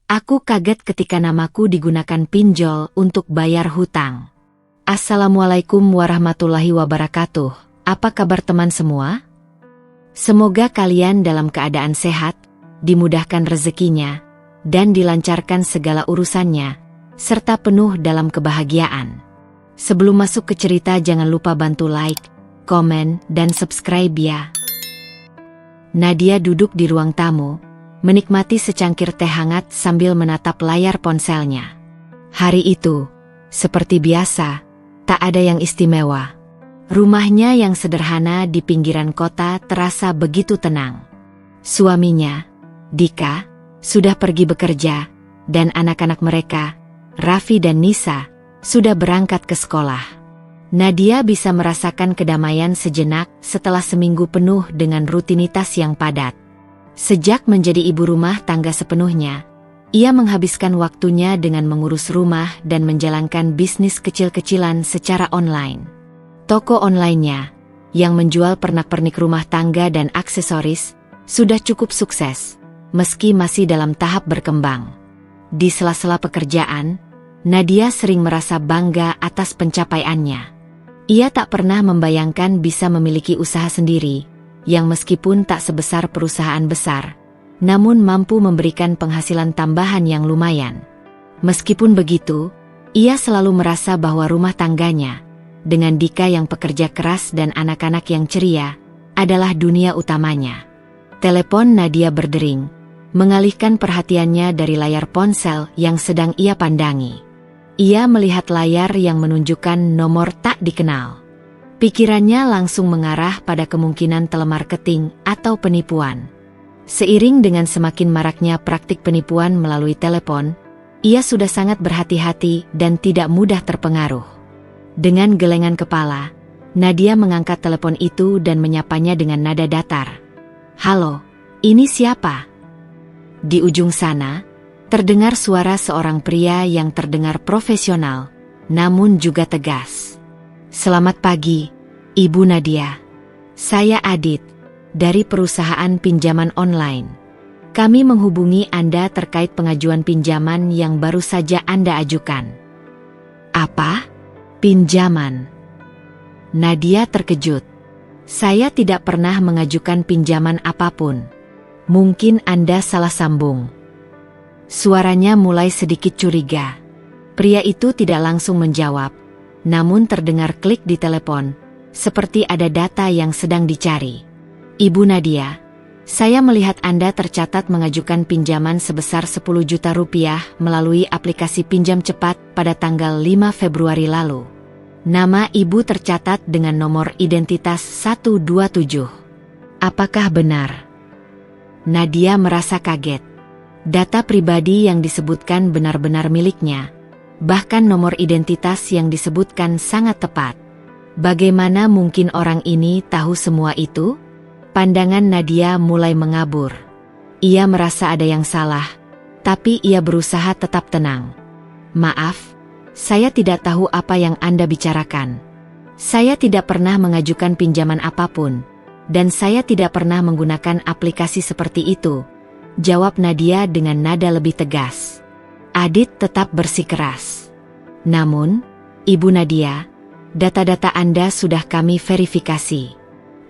Aku kaget ketika namaku digunakan pinjol untuk bayar hutang. Assalamualaikum warahmatullahi wabarakatuh. Apa kabar teman semua? Semoga kalian dalam keadaan sehat, dimudahkan rezekinya, dan dilancarkan segala urusannya, serta penuh dalam kebahagiaan. Sebelum masuk ke cerita jangan lupa bantu like, komen, dan subscribe ya. Nadia duduk di ruang tamu, menikmati secangkir teh hangat sambil menatap layar ponselnya. Hari itu, seperti biasa, tak ada yang istimewa. Rumahnya yang sederhana di pinggiran kota terasa begitu tenang. Suaminya, Dika, sudah pergi bekerja, dan anak-anak mereka, Raffi dan Nisa, sudah berangkat ke sekolah. Nadia bisa merasakan kedamaian sejenak setelah seminggu penuh dengan rutinitas yang padat. Sejak menjadi ibu rumah tangga sepenuhnya, ia menghabiskan waktunya dengan mengurus rumah dan menjalankan bisnis kecil-kecilan secara online. Toko online-nya, yang menjual pernak-pernik rumah tangga dan aksesoris, sudah cukup sukses, meski masih dalam tahap berkembang. Di sela-sela pekerjaan, Nadia sering merasa bangga atas pencapaiannya. Ia tak pernah membayangkan bisa memiliki usaha sendiri, yang meskipun tak sebesar perusahaan besar, namun mampu memberikan penghasilan tambahan yang lumayan. Meskipun begitu, ia selalu merasa bahwa rumah tangganya, dengan Dika yang pekerja keras dan anak-anak yang ceria, adalah dunia utamanya. Telepon Nadia berdering, mengalihkan perhatiannya dari layar ponsel yang sedang ia pandangi. Ia melihat layar yang menunjukkan nomor tak dikenal. Pikirannya langsung mengarah pada kemungkinan telemarketing atau penipuan. Seiring dengan semakin maraknya praktik penipuan melalui telepon, ia sudah sangat berhati-hati dan tidak mudah terpengaruh. Dengan gelengan kepala, Nadia mengangkat telepon itu dan menyapanya dengan nada datar. "Halo, ini siapa?" Di ujung sana, terdengar suara seorang pria yang terdengar profesional, namun juga tegas. "Selamat pagi, Ibu Nadia. Saya Adit, dari perusahaan pinjaman online. Kami menghubungi Anda terkait pengajuan pinjaman yang baru saja Anda ajukan." "Apa? Pinjaman?" Nadia terkejut. "Saya tidak pernah mengajukan pinjaman apapun. Mungkin Anda salah sambung." Suaranya mulai sedikit curiga. Pria itu tidak langsung menjawab, namun terdengar klik di telepon, seperti ada data yang sedang dicari. "Ibu Nadia, saya melihat Anda tercatat mengajukan pinjaman sebesar 10 juta rupiah melalui aplikasi pinjam cepat pada tanggal 5 Februari lalu. Nama Ibu tercatat dengan nomor identitas 127. Apakah benar?" Nadia merasa kaget. Data pribadi yang disebutkan benar-benar miliknya, bahkan nomor identitas yang disebutkan sangat tepat. Bagaimana mungkin orang ini tahu semua itu? Pandangan Nadia mulai mengabur. Ia merasa ada yang salah, tapi ia berusaha tetap tenang. "Maaf, saya tidak tahu apa yang Anda bicarakan. Saya tidak pernah mengajukan pinjaman apapun, dan saya tidak pernah menggunakan aplikasi seperti itu," jawab Nadia dengan nada lebih tegas. Adit tetap bersikeras. "Namun, Ibu Nadia, data-data Anda sudah kami verifikasi.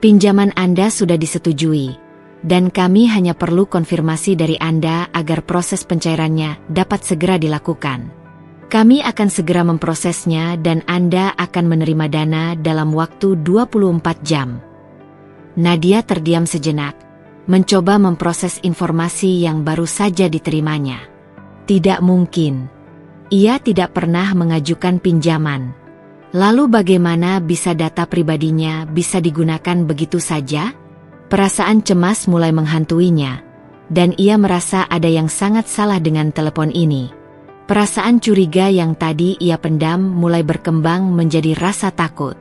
Pinjaman Anda sudah disetujui, dan kami hanya perlu konfirmasi dari Anda agar proses pencairannya dapat segera dilakukan. Kami akan segera memprosesnya dan Anda akan menerima dana dalam waktu 24 jam. Nadia terdiam sejenak, mencoba memproses informasi yang baru saja diterimanya. Tidak mungkin. Ia tidak pernah mengajukan pinjaman. Lalu bagaimana bisa data pribadinya bisa digunakan begitu saja? Perasaan cemas mulai menghantuinya, dan ia merasa ada yang sangat salah dengan telepon ini. Perasaan curiga yang tadi ia pendam mulai berkembang menjadi rasa takut.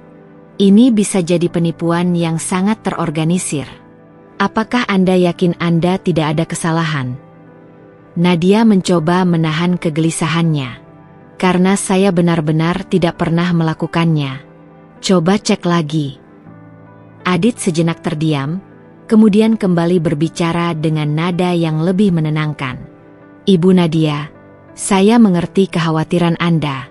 Ini bisa jadi penipuan yang sangat terorganisir. Apakah Anda yakin Anda tidak ada kesalahan? Nadia mencoba menahan kegelisahannya. "Karena saya benar-benar tidak pernah melakukannya. Coba cek lagi." Adit sejenak terdiam, kemudian kembali berbicara dengan nada yang lebih menenangkan. Ibu Nadia, saya mengerti kekhawatiran Anda.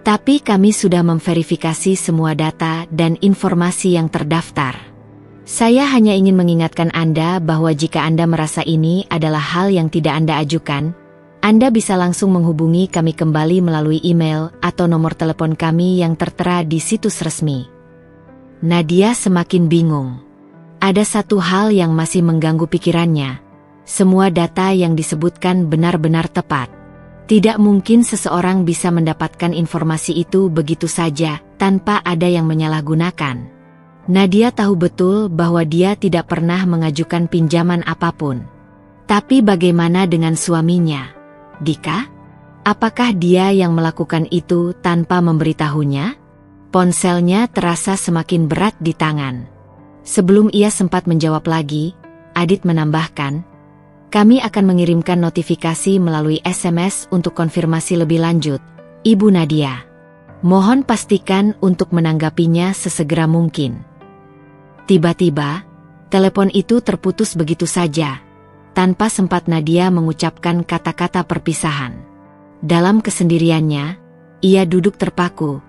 Tapi kami sudah memverifikasi semua data dan informasi yang terdaftar. Saya hanya ingin mengingatkan Anda bahwa jika Anda merasa ini adalah hal yang tidak Anda ajukan, Anda bisa langsung menghubungi kami kembali melalui email atau nomor telepon kami yang tertera di situs resmi. Nadia semakin bingung. Ada satu hal yang masih mengganggu pikirannya. Semua data yang disebutkan benar-benar tepat. Tidak mungkin seseorang bisa mendapatkan informasi itu begitu saja, tanpa ada yang menyalahgunakan. Nadia tahu betul bahwa dia tidak pernah mengajukan pinjaman apapun. Tapi bagaimana dengan suaminya, Dika? Apakah dia yang melakukan itu tanpa memberitahunya? Ponselnya terasa semakin berat di tangan. Sebelum ia sempat menjawab lagi, Adit menambahkan, kami akan mengirimkan notifikasi melalui SMS untuk konfirmasi lebih lanjut, Ibu Nadia. Mohon pastikan untuk menanggapinya sesegera mungkin. Tiba-tiba, telepon itu terputus begitu saja, tanpa sempat Nadia mengucapkan kata-kata perpisahan. Dalam kesendiriannya, ia duduk terpaku,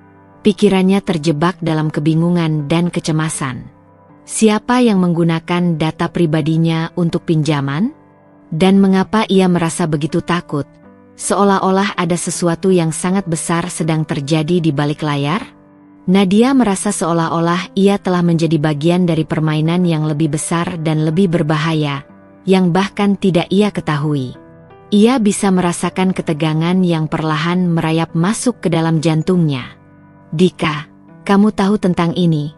pikirannya terjebak dalam kebingungan dan kecemasan. Siapa yang menggunakan data pribadinya untuk pinjaman? Dan mengapa ia merasa begitu takut, seolah-olah ada sesuatu yang sangat besar sedang terjadi di balik layar? Nadia merasa seolah-olah ia telah menjadi bagian dari permainan yang lebih besar dan lebih berbahaya, yang bahkan tidak ia ketahui. Ia bisa merasakan ketegangan yang perlahan merayap masuk ke dalam jantungnya. Dika, kamu tahu tentang ini?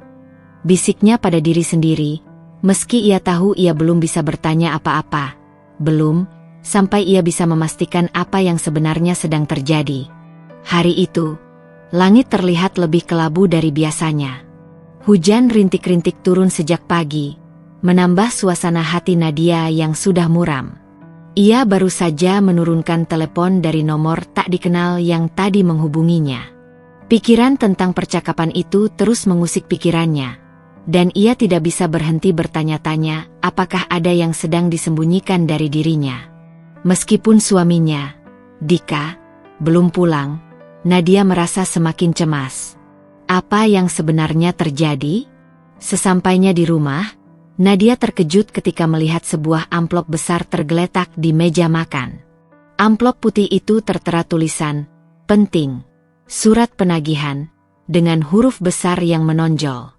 Bisiknya pada diri sendiri, meski ia tahu ia belum bisa bertanya apa-apa. Belum, sampai ia bisa memastikan apa yang sebenarnya sedang terjadi. Hari itu, langit terlihat lebih kelabu dari biasanya. Hujan rintik-rintik turun sejak pagi, menambah suasana hati Nadia yang sudah muram. Ia baru saja menurunkan telepon dari nomor tak dikenal yang tadi menghubunginya. Pikiran tentang percakapan itu terus mengusik pikirannya. Dan ia tidak bisa berhenti bertanya-tanya apakah ada yang sedang disembunyikan dari dirinya. Meskipun suaminya, Dika, belum pulang, Nadia merasa semakin cemas. Apa yang sebenarnya terjadi? Sesampainya di rumah, Nadia terkejut ketika melihat sebuah amplop besar tergeletak di meja makan. Amplop putih itu tertera tulisan, "Penting, surat penagihan," dengan huruf besar yang menonjol.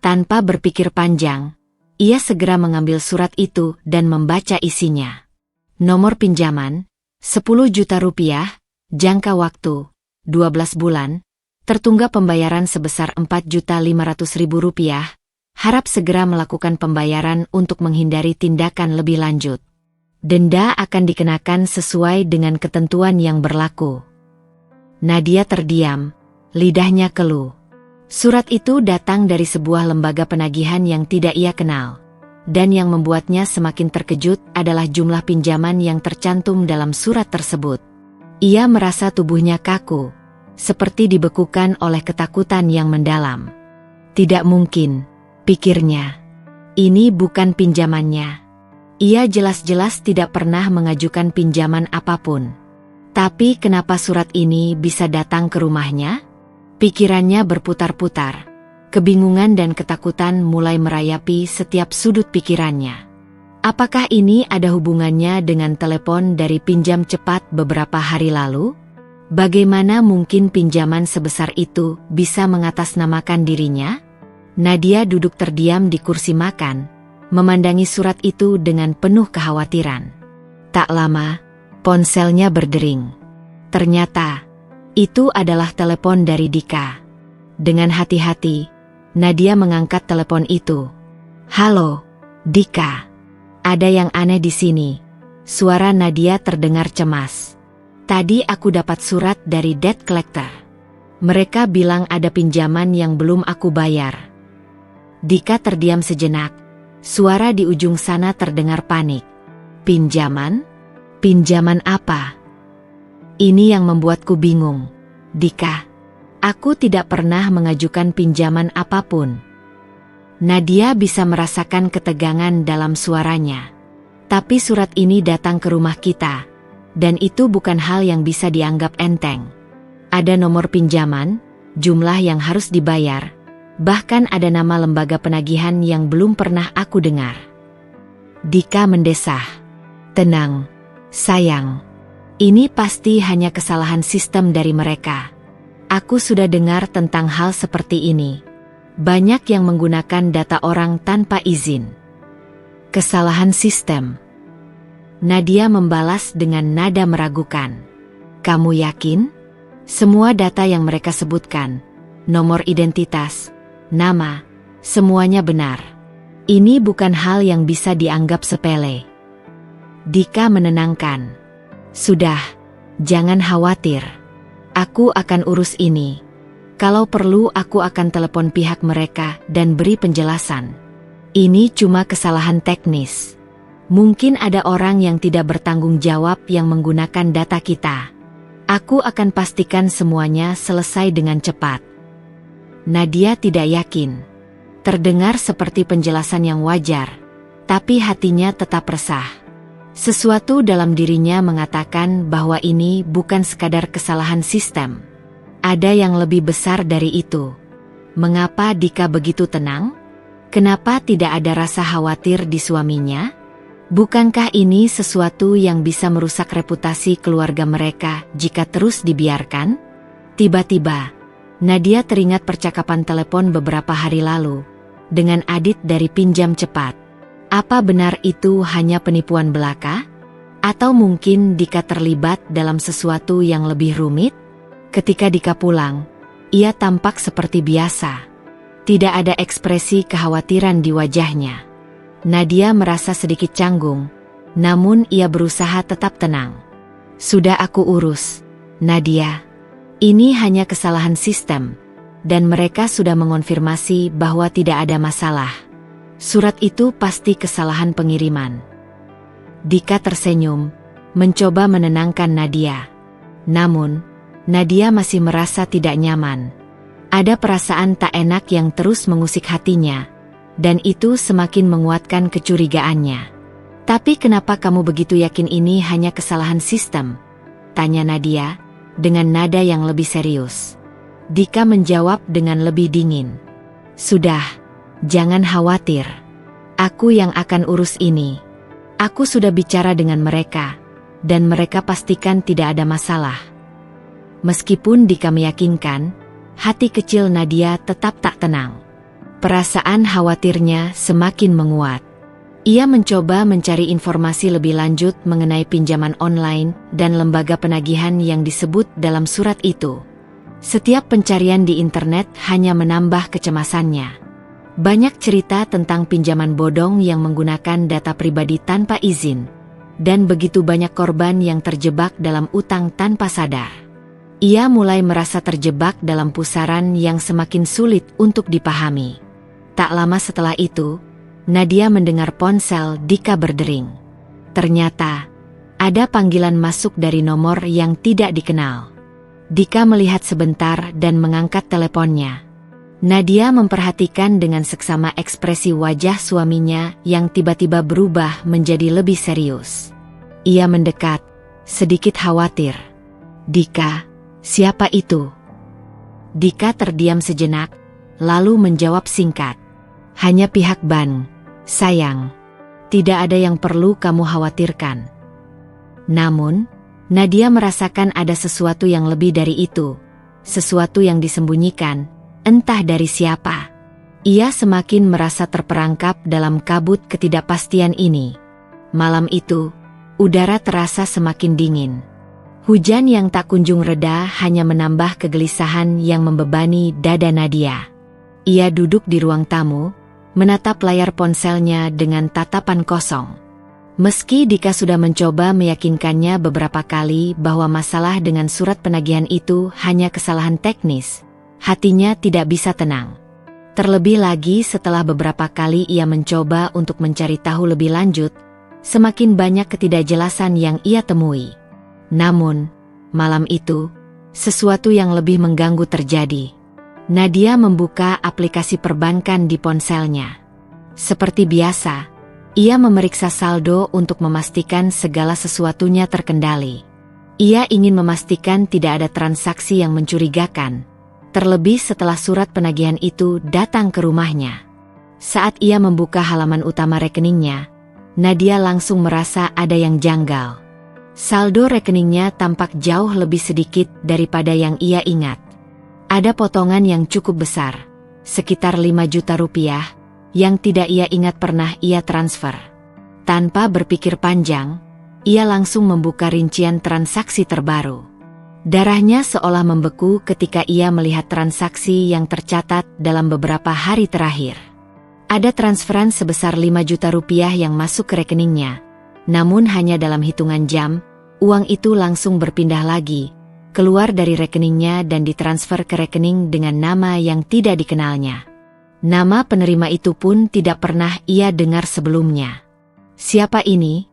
Tanpa berpikir panjang, ia segera mengambil surat itu dan membaca isinya. Nomor pinjaman, 10 juta rupiah, jangka waktu, 12 bulan, tertunggak pembayaran sebesar 4.500.000 rupiah, harap segera melakukan pembayaran untuk menghindari tindakan lebih lanjut. Denda akan dikenakan sesuai dengan ketentuan yang berlaku. Nadia terdiam, lidahnya keluh. Surat itu datang dari sebuah lembaga penagihan yang tidak ia kenal. Dan yang membuatnya semakin terkejut adalah jumlah pinjaman yang tercantum dalam surat tersebut. Ia merasa tubuhnya kaku, seperti dibekukan oleh ketakutan yang mendalam. Tidak mungkin, pikirnya. Ini bukan pinjamannya. Ia jelas-jelas tidak pernah mengajukan pinjaman apapun. Tapi kenapa surat ini bisa datang ke rumahnya? Pikirannya berputar-putar. Kebingungan dan ketakutan mulai merayapi setiap sudut pikirannya. Apakah ini ada hubungannya dengan telepon dari pinjam cepat beberapa hari lalu? Bagaimana mungkin pinjaman sebesar itu bisa mengatasnamakan dirinya? Nadia duduk terdiam di kursi makan, memandangi surat itu dengan penuh kekhawatiran. Tak lama, ponselnya berdering. Ternyata, itu adalah telepon dari Dika. Dengan hati-hati, Nadia mengangkat telepon itu. "Halo, Dika. Ada yang aneh di sini." Suara Nadia terdengar cemas. "Tadi aku dapat surat dari debt collector. Mereka bilang ada pinjaman yang belum aku bayar." Dika terdiam sejenak. Suara di ujung sana terdengar panik. "Pinjaman? Pinjaman apa?" Ini yang membuatku bingung, Dika. Aku tidak pernah mengajukan pinjaman apapun. Nadia bisa merasakan ketegangan dalam suaranya. Tapi surat ini datang ke rumah kita. Dan itu bukan hal yang bisa dianggap enteng. Ada nomor pinjaman, jumlah yang harus dibayar, bahkan ada nama lembaga penagihan yang belum pernah aku dengar. Dika mendesah. Tenang, sayang. Ini pasti hanya kesalahan sistem dari mereka. Aku sudah dengar tentang hal seperti ini. Banyak yang menggunakan data orang tanpa izin. Kesalahan sistem. Nadia membalas dengan nada meragukan. Kamu yakin? Semua data yang mereka sebutkan, nomor identitas, nama, semuanya benar. Ini bukan hal yang bisa dianggap sepele. Dika menenangkan. Sudah, jangan khawatir. Aku akan urus ini. Kalau perlu aku akan telepon pihak mereka dan beri penjelasan. Ini cuma kesalahan teknis. Mungkin ada orang yang tidak bertanggung jawab yang menggunakan data kita. Aku akan pastikan semuanya selesai dengan cepat. Nadia tidak yakin. Terdengar seperti penjelasan yang wajar, tapi hatinya tetap resah. Sesuatu dalam dirinya mengatakan bahwa ini bukan sekadar kesalahan sistem. Ada yang lebih besar dari itu. Mengapa Dika begitu tenang? Kenapa tidak ada rasa khawatir di suaminya? Bukankah ini sesuatu yang bisa merusak reputasi keluarga mereka jika terus dibiarkan? Tiba-tiba, Nadia teringat percakapan telepon beberapa hari lalu dengan Adit dari Pinjam Cepat. Apa benar itu hanya penipuan belaka? Atau mungkin Dika terlibat dalam sesuatu yang lebih rumit? Ketika Dika pulang, ia tampak seperti biasa. Tidak ada ekspresi kekhawatiran di wajahnya. Nadia merasa sedikit canggung, namun ia berusaha tetap tenang. Sudah aku urus, Nadia. Ini hanya kesalahan sistem, dan mereka sudah mengonfirmasi bahwa tidak ada masalah. Surat itu pasti kesalahan pengiriman. Dika tersenyum, mencoba menenangkan Nadia. Namun, Nadia masih merasa tidak nyaman. Ada perasaan tak enak yang terus mengusik hatinya. Dan itu semakin menguatkan kecurigaannya. Tapi kenapa kamu begitu yakin ini hanya kesalahan sistem? Tanya Nadia, dengan nada yang lebih serius. Dika menjawab dengan lebih dingin. Sudah, jangan khawatir. Aku yang akan urus ini. Aku sudah bicara dengan mereka, dan mereka pastikan tidak ada masalah. Meskipun Dika meyakinkan, hati kecil Nadia tetap tak tenang. Perasaan khawatirnya semakin menguat. Ia mencoba mencari informasi lebih lanjut mengenai pinjaman online dan lembaga penagihan yang disebut dalam surat itu. Setiap pencarian di internet hanya menambah kecemasannya. Banyak cerita tentang pinjaman bodong yang menggunakan data pribadi tanpa izin, dan begitu banyak korban yang terjebak dalam utang tanpa sadar. Ia mulai merasa terjebak dalam pusaran yang semakin sulit untuk dipahami. Tak lama setelah itu, Nadia mendengar ponsel Dika berdering. Ternyata, ada panggilan masuk dari nomor yang tidak dikenal. Dika melihat sebentar dan mengangkat teleponnya. Nadia memperhatikan dengan seksama ekspresi wajah suaminya yang tiba-tiba berubah menjadi lebih serius. Ia mendekat, sedikit khawatir. Dika, siapa itu? Dika terdiam sejenak, lalu menjawab singkat. Hanya pihak bank, sayang. Tidak ada yang perlu kamu khawatirkan. Namun, Nadia merasakan ada sesuatu yang lebih dari itu. Sesuatu yang disembunyikan, entah dari siapa. Ia semakin merasa terperangkap dalam kabut ketidakpastian ini. Malam itu, udara terasa semakin dingin. Hujan yang tak kunjung reda hanya menambah kegelisahan yang membebani dada Nadia. Ia duduk di ruang tamu, menatap layar ponselnya dengan tatapan kosong. Meski Dika sudah mencoba meyakinkannya beberapa kali bahwa masalah dengan surat penagihan itu hanya kesalahan teknis, hatinya tidak bisa tenang. Terlebih lagi setelah beberapa kali ia mencoba untuk mencari tahu lebih lanjut, semakin banyak ketidakjelasan yang ia temui. Namun, malam itu, sesuatu yang lebih mengganggu terjadi. Nadia membuka aplikasi perbankan di ponselnya. Seperti biasa, Ia memeriksa saldo untuk memastikan segala sesuatunya terkendali. Ia ingin memastikan tidak ada transaksi yang mencurigakan, terlebih setelah surat penagihan itu datang ke rumahnya. Saat ia membuka halaman utama rekeningnya, Nadia langsung merasa ada yang janggal. Saldo rekeningnya tampak jauh lebih sedikit daripada yang ia ingat. Ada potongan yang cukup besar, sekitar 5 juta rupiah, yang tidak ia ingat pernah ia transfer. Tanpa berpikir panjang, ia langsung membuka rincian transaksi terbaru. Darahnya seolah membeku ketika ia melihat transaksi yang tercatat dalam beberapa hari terakhir. Ada transferan sebesar 5 juta rupiah yang masuk ke rekeningnya, namun hanya dalam hitungan jam, uang itu langsung berpindah lagi, keluar dari rekeningnya dan ditransfer ke rekening dengan nama yang tidak dikenalnya. Nama penerima itu pun tidak pernah ia dengar sebelumnya. Siapa ini?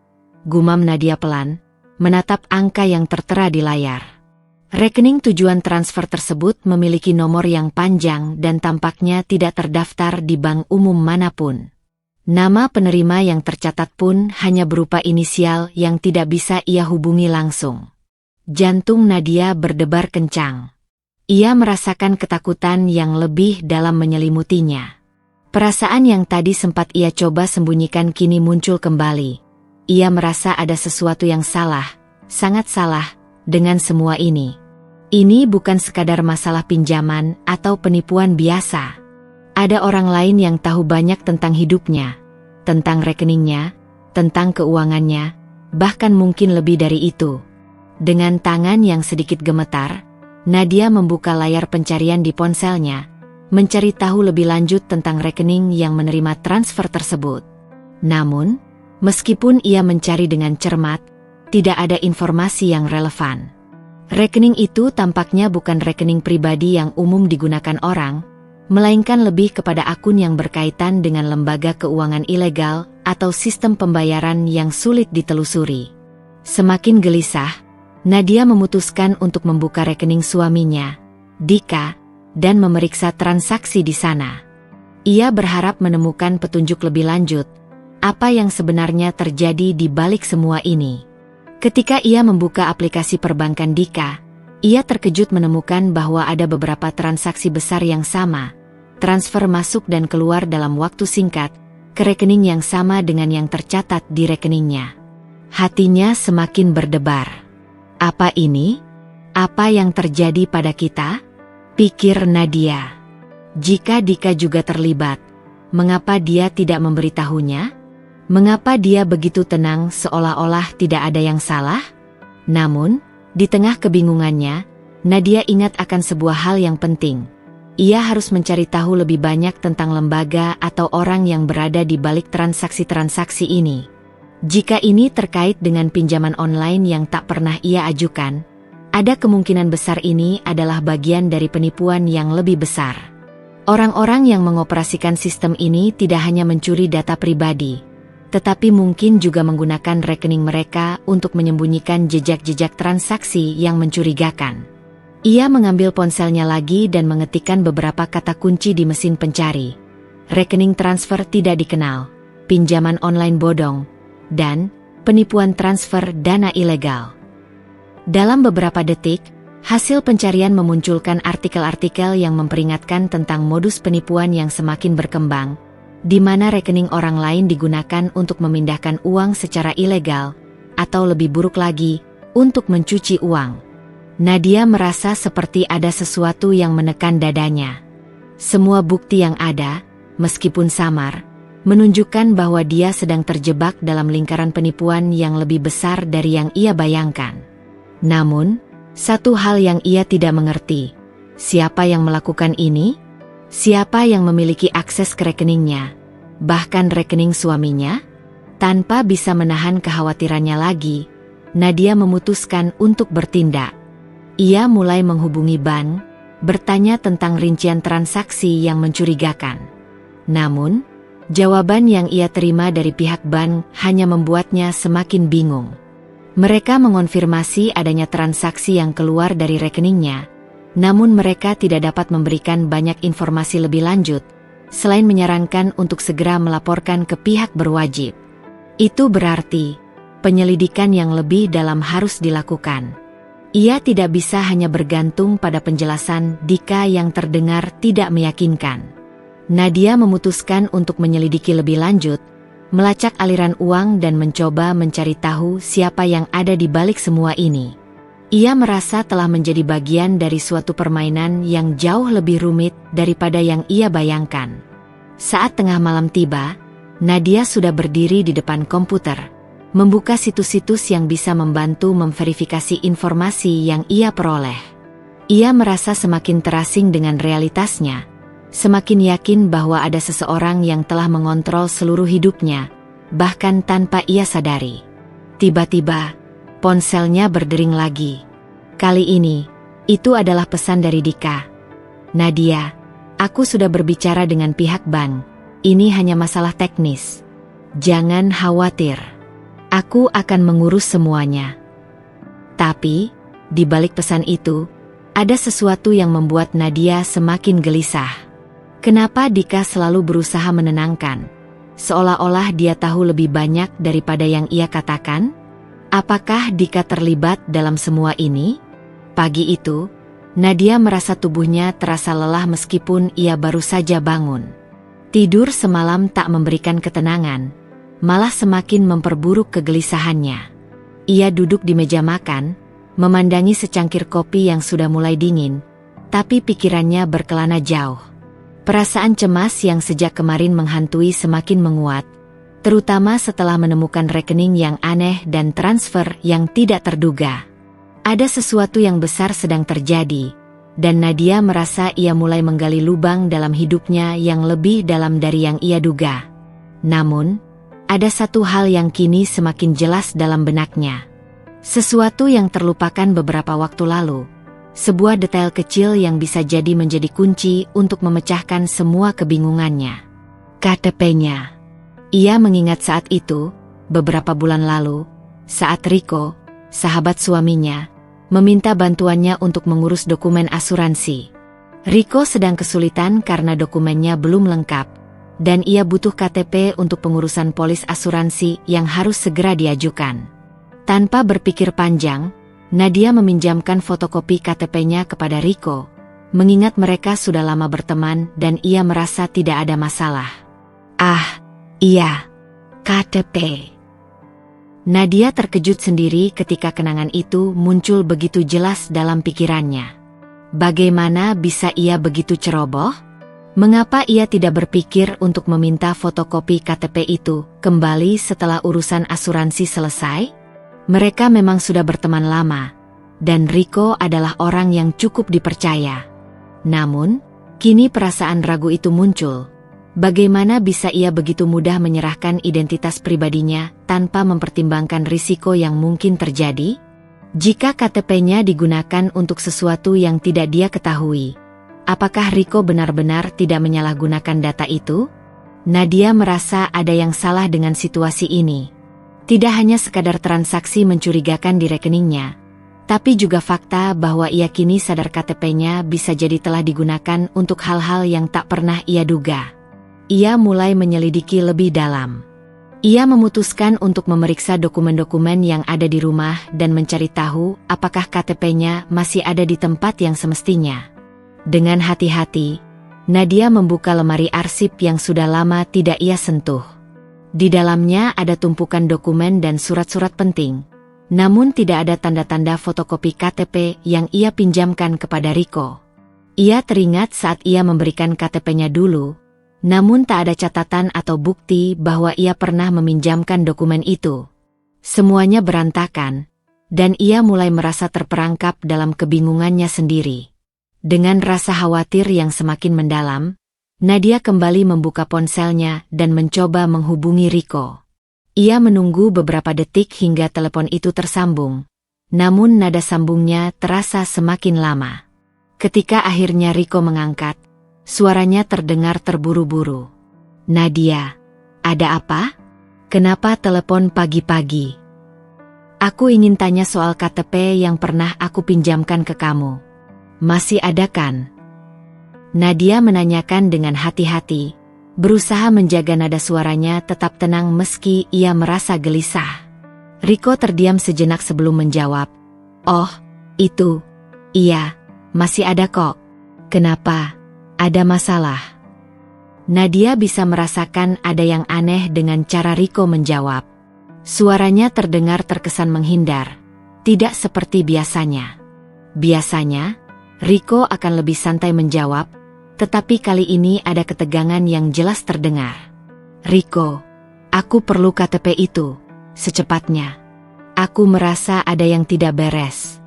Gumam Nadia pelan, menatap angka yang tertera di layar. Rekening tujuan transfer tersebut memiliki nomor yang panjang dan tampaknya tidak terdaftar di bank umum manapun. Nama penerima yang tercatat pun hanya berupa inisial yang tidak bisa ia hubungi langsung. Jantung Nadia berdebar kencang. Ia merasakan ketakutan yang lebih dalam menyelimutinya. Perasaan yang tadi sempat ia coba sembunyikan kini muncul kembali. Ia merasa ada sesuatu yang salah, sangat salah, dengan semua ini. Ini bukan sekadar masalah pinjaman atau penipuan biasa. Ada orang lain yang tahu banyak tentang hidupnya, tentang rekeningnya, tentang keuangannya, bahkan mungkin lebih dari itu. Dengan tangan yang sedikit gemetar, Nadia membuka layar pencarian di ponselnya, mencari tahu lebih lanjut tentang rekening yang menerima transfer tersebut. Namun, meskipun ia mencari dengan cermat, tidak ada informasi yang relevan. Rekening itu tampaknya bukan rekening pribadi yang umum digunakan orang, melainkan lebih kepada akun yang berkaitan dengan lembaga keuangan ilegal atau sistem pembayaran yang sulit ditelusuri. Semakin gelisah, Nadia memutuskan untuk membuka rekening suaminya, Dika, dan memeriksa transaksi di sana. Ia berharap menemukan petunjuk lebih lanjut, apa yang sebenarnya terjadi di balik semua ini. Ketika ia membuka aplikasi perbankan Dika, ia terkejut menemukan bahwa ada beberapa transaksi besar yang sama, transfer masuk dan keluar dalam waktu singkat, ke rekening yang sama dengan yang tercatat di rekeningnya. Hatinya semakin berdebar. Apa ini? Apa yang terjadi pada kita? Pikir Nadia. Jika Dika juga terlibat, mengapa dia tidak memberitahunya? Mengapa dia begitu tenang seolah-olah tidak ada yang salah? Namun, di tengah kebingungannya, Nadia ingat akan sebuah hal yang penting. Ia harus mencari tahu lebih banyak tentang lembaga atau orang yang berada di balik transaksi-transaksi ini. Jika ini terkait dengan pinjaman online yang tak pernah ia ajukan, ada kemungkinan besar ini adalah bagian dari penipuan yang lebih besar. Orang-orang yang mengoperasikan sistem ini tidak hanya mencuri data pribadi, tetapi mungkin juga menggunakan rekening mereka untuk menyembunyikan jejak-jejak transaksi yang mencurigakan. Ia mengambil ponselnya lagi dan mengetikkan beberapa kata kunci di mesin pencari. Rekening transfer tidak dikenal, pinjaman online bodong, dan penipuan transfer dana ilegal. Dalam beberapa detik, hasil pencarian memunculkan artikel-artikel yang memperingatkan tentang modus penipuan yang semakin berkembang, di mana rekening orang lain digunakan untuk memindahkan uang secara ilegal, atau lebih buruk lagi, untuk mencuci uang. Nadia merasa seperti ada sesuatu yang menekan dadanya. Semua bukti yang ada, meskipun samar, menunjukkan bahwa dia sedang terjebak dalam lingkaran penipuan yang lebih besar dari yang ia bayangkan. Namun, satu hal yang ia tidak mengerti, siapa yang melakukan ini? Siapa yang memiliki akses ke rekeningnya, bahkan rekening suaminya? Tanpa bisa menahan kekhawatirannya lagi, Nadia memutuskan untuk bertindak. Ia mulai menghubungi bank, bertanya tentang rincian transaksi yang mencurigakan. Namun, jawaban yang ia terima dari pihak bank hanya membuatnya semakin bingung. Mereka mengonfirmasi adanya transaksi yang keluar dari rekeningnya, namun mereka tidak dapat memberikan banyak informasi lebih lanjut, selain menyarankan untuk segera melaporkan ke pihak berwajib. Itu berarti penyelidikan yang lebih dalam harus dilakukan. Ia tidak bisa hanya bergantung pada penjelasan Dika yang terdengar tidak meyakinkan. Nadia memutuskan untuk menyelidiki lebih lanjut, melacak aliran uang dan mencoba mencari tahu siapa yang ada di balik semua ini. Ia merasa telah menjadi bagian dari suatu permainan yang jauh lebih rumit daripada yang ia bayangkan. Saat tengah malam tiba, Nadia sudah berdiri di depan komputer, membuka situs-situs yang bisa membantu memverifikasi informasi yang ia peroleh. Ia merasa semakin terasing dengan realitasnya, semakin yakin bahwa ada seseorang yang telah mengontrol seluruh hidupnya, bahkan tanpa ia sadari. Tiba-tiba, ponselnya berdering lagi. Kali ini, itu adalah pesan dari Dika. Nadia, aku sudah berbicara dengan pihak bank. Ini hanya masalah teknis. Jangan khawatir. Aku akan mengurus semuanya. Tapi, di balik pesan itu, ada sesuatu yang membuat Nadia semakin gelisah. Kenapa Dika selalu berusaha menenangkan? Seolah-olah dia tahu lebih banyak daripada yang ia katakan? Apakah Dika terlibat dalam semua ini? Pagi itu, Nadia merasa tubuhnya terasa lelah meskipun ia baru saja bangun. Tidur semalam tak memberikan ketenangan, malah semakin memperburuk kegelisahannya. Ia duduk di meja makan, memandangi secangkir kopi yang sudah mulai dingin, tapi pikirannya berkelana jauh. Perasaan cemas yang sejak kemarin menghantui semakin menguat, terutama setelah menemukan rekening yang aneh dan transfer yang tidak terduga. Ada sesuatu yang besar sedang terjadi, dan Nadia merasa ia mulai menggali lubang dalam hidupnya yang lebih dalam dari yang ia duga. Namun, ada satu hal yang kini semakin jelas dalam benaknya. Sesuatu yang terlupakan beberapa waktu lalu. Sebuah detail kecil yang bisa jadi menjadi kunci untuk memecahkan semua kebingungannya. KTP-nya. Ia mengingat saat itu, beberapa bulan lalu, saat Riko, sahabat suaminya, meminta bantuannya untuk mengurus dokumen asuransi. Riko sedang kesulitan karena dokumennya belum lengkap, dan ia butuh KTP untuk pengurusan polis asuransi yang harus segera diajukan. Tanpa berpikir panjang, Nadia meminjamkan fotokopi KTP-nya kepada Riko, mengingat mereka sudah lama berteman dan ia merasa tidak ada masalah. Ah, iya, KTP. Nadia terkejut sendiri ketika kenangan itu muncul begitu jelas dalam pikirannya. Bagaimana bisa ia begitu ceroboh? Mengapa ia tidak berpikir untuk meminta fotokopi KTP itu kembali setelah urusan asuransi selesai? Mereka memang sudah berteman lama, dan Riko adalah orang yang cukup dipercaya. Namun, kini perasaan ragu itu muncul. Bagaimana bisa ia begitu mudah menyerahkan identitas pribadinya tanpa mempertimbangkan risiko yang mungkin terjadi? Jika KTP-nya digunakan untuk sesuatu yang tidak dia ketahui, apakah Riko benar-benar tidak menyalahgunakan data itu? Nadia merasa ada yang salah dengan situasi ini. Tidak hanya sekadar transaksi mencurigakan di rekeningnya, tapi juga fakta bahwa ia kini sadar KTP-nya bisa jadi telah digunakan untuk hal-hal yang tak pernah ia duga. Ia mulai menyelidiki lebih dalam. Ia memutuskan untuk memeriksa dokumen-dokumen yang ada di rumah dan mencari tahu apakah KTP-nya masih ada di tempat yang semestinya. Dengan hati-hati, Nadia membuka lemari arsip yang sudah lama tidak ia sentuh. Di dalamnya ada tumpukan dokumen dan surat-surat penting, namun tidak ada tanda-tanda fotokopi KTP yang ia pinjamkan kepada Riko. Ia teringat saat ia memberikan KTP-nya dulu, namun tak ada catatan atau bukti bahwa ia pernah meminjamkan dokumen itu. Semuanya berantakan, dan ia mulai merasa terperangkap dalam kebingungannya sendiri. Dengan rasa khawatir yang semakin mendalam, Nadia kembali membuka ponselnya dan mencoba menghubungi Riko. Ia menunggu beberapa detik hingga telepon itu tersambung, namun nada sambungnya terasa semakin lama. Ketika akhirnya Riko mengangkat, suaranya terdengar terburu-buru. Nadia, ada apa? Kenapa telepon pagi-pagi? Aku ingin tanya soal KTP yang pernah aku pinjamkan ke kamu. Masih ada kan? Nadia menanyakan dengan hati-hati, berusaha menjaga nada suaranya tetap tenang meski ia merasa gelisah. Riko terdiam sejenak sebelum menjawab. "Oh, itu. Iya, masih ada kok. Kenapa? Ada masalah?" Nadia bisa merasakan ada yang aneh dengan cara Riko menjawab. Suaranya terdengar terkesan menghindar, tidak seperti biasanya. Biasanya, Riko akan lebih santai menjawab, tetapi kali ini ada ketegangan yang jelas terdengar. "Riko, aku perlu KTP itu, secepatnya. Aku merasa ada yang tidak beres.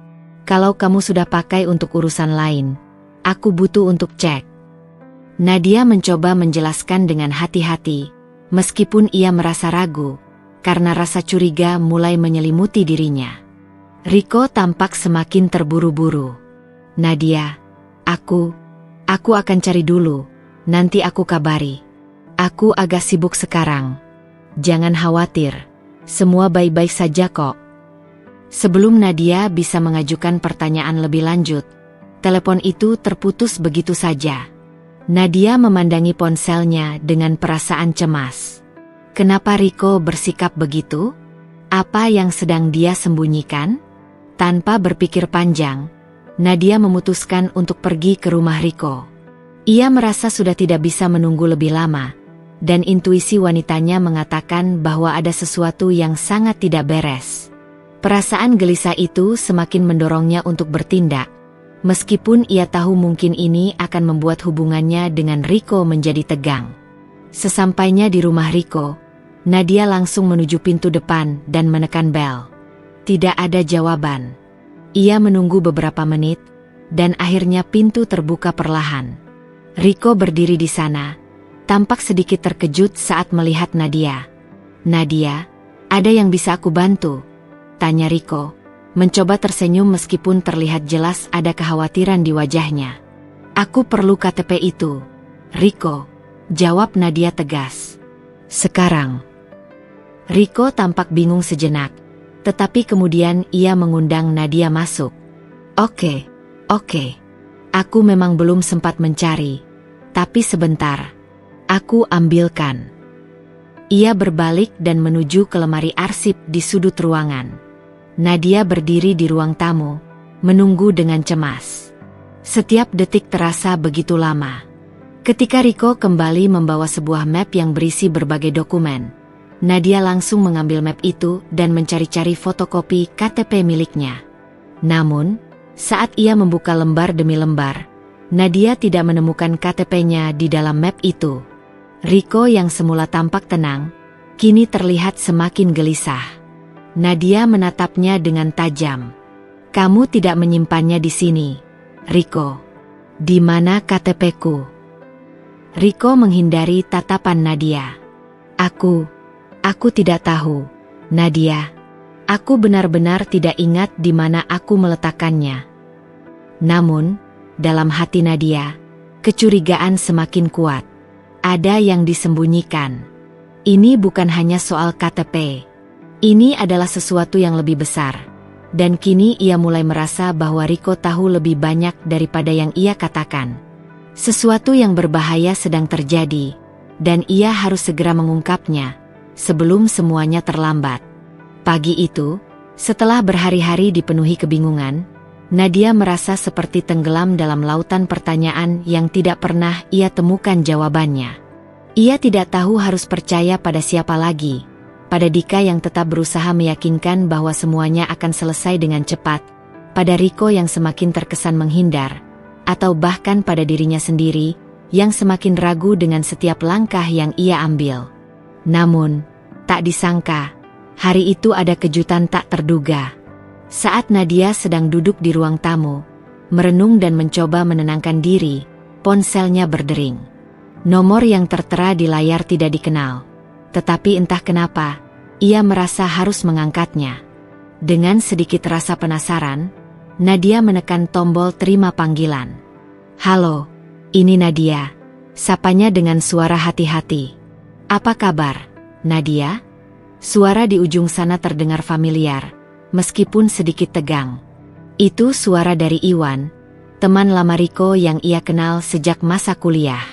Kalau kamu sudah pakai untuk urusan lain, aku butuh untuk cek." Nadia mencoba menjelaskan dengan hati-hati, meskipun ia merasa ragu, karena rasa curiga mulai menyelimuti dirinya. Riko tampak semakin terburu-buru. "Nadia, aku akan cari dulu, nanti aku kabari. Aku agak sibuk sekarang. Jangan khawatir, semua baik-baik saja kok." Sebelum Nadia bisa mengajukan pertanyaan lebih lanjut, telepon itu terputus begitu saja. Nadia memandangi ponselnya dengan perasaan cemas. Kenapa Riko bersikap begitu? Apa yang sedang dia sembunyikan? Tanpa berpikir panjang, Nadia memutuskan untuk pergi ke rumah Riko. Ia merasa sudah tidak bisa menunggu lebih lama, dan intuisi wanitanya mengatakan bahwa ada sesuatu yang sangat tidak beres. Perasaan gelisah itu semakin mendorongnya untuk bertindak, meskipun ia tahu mungkin ini akan membuat hubungannya dengan Riko menjadi tegang. Sesampainya di rumah Riko, Nadia langsung menuju pintu depan dan menekan bel. Tidak ada jawaban. Ia menunggu beberapa menit, dan akhirnya pintu terbuka perlahan. Riko berdiri di sana, tampak sedikit terkejut saat melihat Nadia. "Nadia, ada yang bisa aku bantu?" tanya Riko, mencoba tersenyum meskipun terlihat jelas ada kekhawatiran di wajahnya. "Aku perlu KTP itu, Riko," jawab Nadia tegas. "Sekarang." Riko tampak bingung sejenak, tetapi kemudian ia mengundang Nadia masuk. Oke. Aku memang belum sempat mencari, tapi sebentar. Aku ambilkan." Ia berbalik dan menuju ke lemari arsip di sudut ruangan. Nadia berdiri di ruang tamu, menunggu dengan cemas. Setiap detik terasa begitu lama. Ketika Riko kembali membawa sebuah map yang berisi berbagai dokumen, Nadia langsung mengambil map itu dan mencari-cari fotokopi KTP miliknya. Namun, saat ia membuka lembar demi lembar, Nadia tidak menemukan KTP-nya di dalam map itu. Riko yang semula tampak tenang, kini terlihat semakin gelisah. Nadia menatapnya dengan tajam. "Kamu tidak menyimpannya di sini, Riko. Di mana KTP-ku?" Riko menghindari tatapan Nadia. Aku tidak tahu, Nadia. Aku benar-benar tidak ingat di mana aku meletakkannya." Namun, dalam hati Nadia, kecurigaan semakin kuat. Ada yang disembunyikan. Ini bukan hanya soal KTP. Ini adalah sesuatu yang lebih besar. Dan kini ia mulai merasa bahwa Riko tahu lebih banyak daripada yang ia katakan. Sesuatu yang berbahaya sedang terjadi, dan ia harus segera mengungkapnya, sebelum semuanya terlambat. Pagi itu, setelah berhari-hari dipenuhi kebingungan, Nadia merasa seperti tenggelam dalam lautan pertanyaan yang tidak pernah ia temukan jawabannya. Ia tidak tahu harus percaya pada siapa lagi. Pada Dika yang tetap berusaha meyakinkan bahwa semuanya akan selesai dengan cepat, pada Riko yang semakin terkesan menghindar, atau bahkan pada dirinya sendiri, yang semakin ragu dengan setiap langkah yang ia ambil. Namun, tak disangka, hari itu ada kejutan tak terduga. Saat Nadia sedang duduk di ruang tamu, merenung dan mencoba menenangkan diri, ponselnya berdering. Nomor yang tertera di layar tidak dikenal. Tetapi entah kenapa, ia merasa harus mengangkatnya. Dengan sedikit rasa penasaran, Nadia menekan tombol terima panggilan. "Halo, ini Nadia," sapanya dengan suara hati-hati. "Apa kabar, Nadia?" Suara di ujung sana terdengar familiar, meskipun sedikit tegang. Itu suara dari Iwan, teman lama Riko yang ia kenal sejak masa kuliah.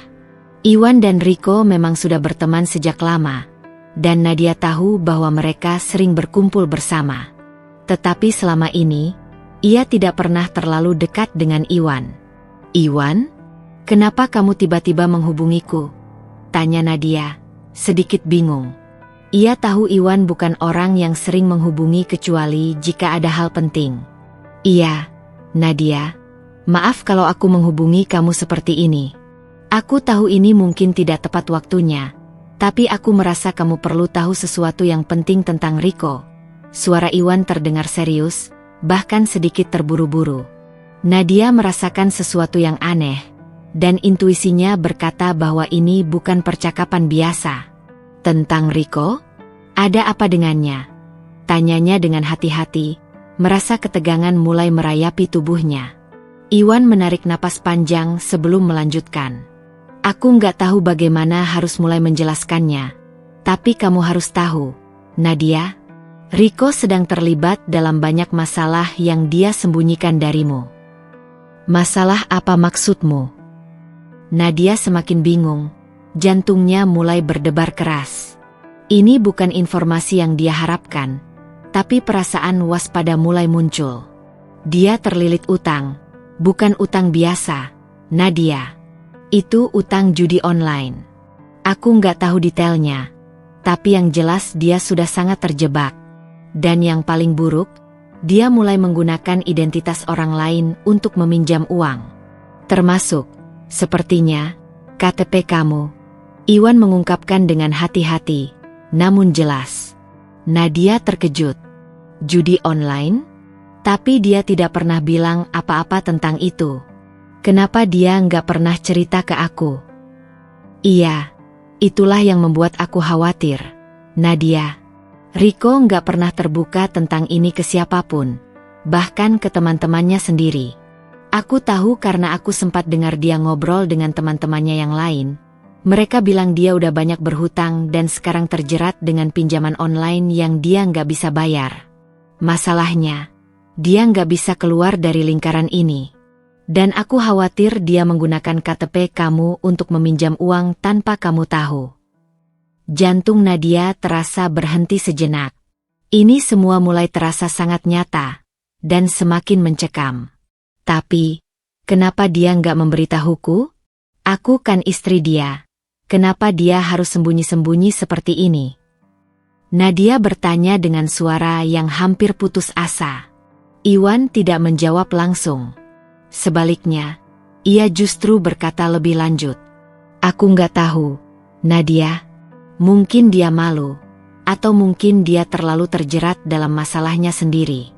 Iwan dan Riko memang sudah berteman sejak lama, dan Nadia tahu bahwa mereka sering berkumpul bersama. Tetapi selama ini, ia tidak pernah terlalu dekat dengan Iwan. "Iwan, kenapa kamu tiba-tiba menghubungiku?" tanya Nadia, sedikit bingung. Ia tahu Iwan bukan orang yang sering menghubungi kecuali jika ada hal penting. "Iya, Nadia, maaf kalau aku menghubungi kamu seperti ini. Aku tahu ini mungkin tidak tepat waktunya, tapi aku merasa kamu perlu tahu sesuatu yang penting tentang Riko." Suara Iwan terdengar serius, bahkan sedikit terburu-buru. Nadia merasakan sesuatu yang aneh, dan intuisinya berkata bahwa ini bukan percakapan biasa. "Tentang Riko? Ada apa dengannya?" tanyanya dengan hati-hati, merasa ketegangan mulai merayapi tubuhnya. Iwan menarik napas panjang sebelum melanjutkan. "Aku nggak tahu bagaimana harus mulai menjelaskannya, tapi kamu harus tahu, Nadia, Riko sedang terlibat dalam banyak masalah yang dia sembunyikan darimu." "Masalah apa maksudmu?" Nadia semakin bingung, jantungnya mulai berdebar keras. Ini bukan informasi yang dia harapkan, tapi perasaan waspada mulai muncul. Dia terlilit utang, bukan utang biasa, Nadia. Itu utang judi online. Aku nggak tahu detailnya, tapi yang jelas dia sudah sangat terjebak. Dan yang paling buruk, dia mulai menggunakan identitas orang lain untuk meminjam uang. Termasuk, sepertinya, KTP kamu. Iwan mengungkapkan dengan hati-hati, namun jelas. Nadia terkejut. Judi online? Tapi dia tidak pernah bilang apa-apa tentang itu. Kenapa dia nggak pernah cerita ke aku? Iya, itulah yang membuat aku khawatir, Nadia. Riko nggak pernah terbuka tentang ini ke siapapun, bahkan ke teman-temannya sendiri. Aku tahu karena aku sempat dengar dia ngobrol dengan teman-temannya yang lain. Mereka bilang dia udah banyak berhutang dan sekarang terjerat dengan pinjaman online yang dia nggak bisa bayar. Masalahnya, dia nggak bisa keluar dari lingkaran ini. Dan aku khawatir dia menggunakan KTP kamu untuk meminjam uang tanpa kamu tahu. Jantung Nadia terasa berhenti sejenak. Ini semua mulai terasa sangat nyata, dan semakin mencekam. Tapi, kenapa dia nggak memberitahuku? Aku kan istri dia. Kenapa dia harus sembunyi-sembunyi seperti ini? Nadia bertanya dengan suara yang hampir putus asa. Iwan tidak menjawab langsung. Sebaliknya, ia justru berkata lebih lanjut. Aku nggak tahu, Nadia. Mungkin dia malu, atau mungkin dia terlalu terjerat dalam masalahnya sendiri.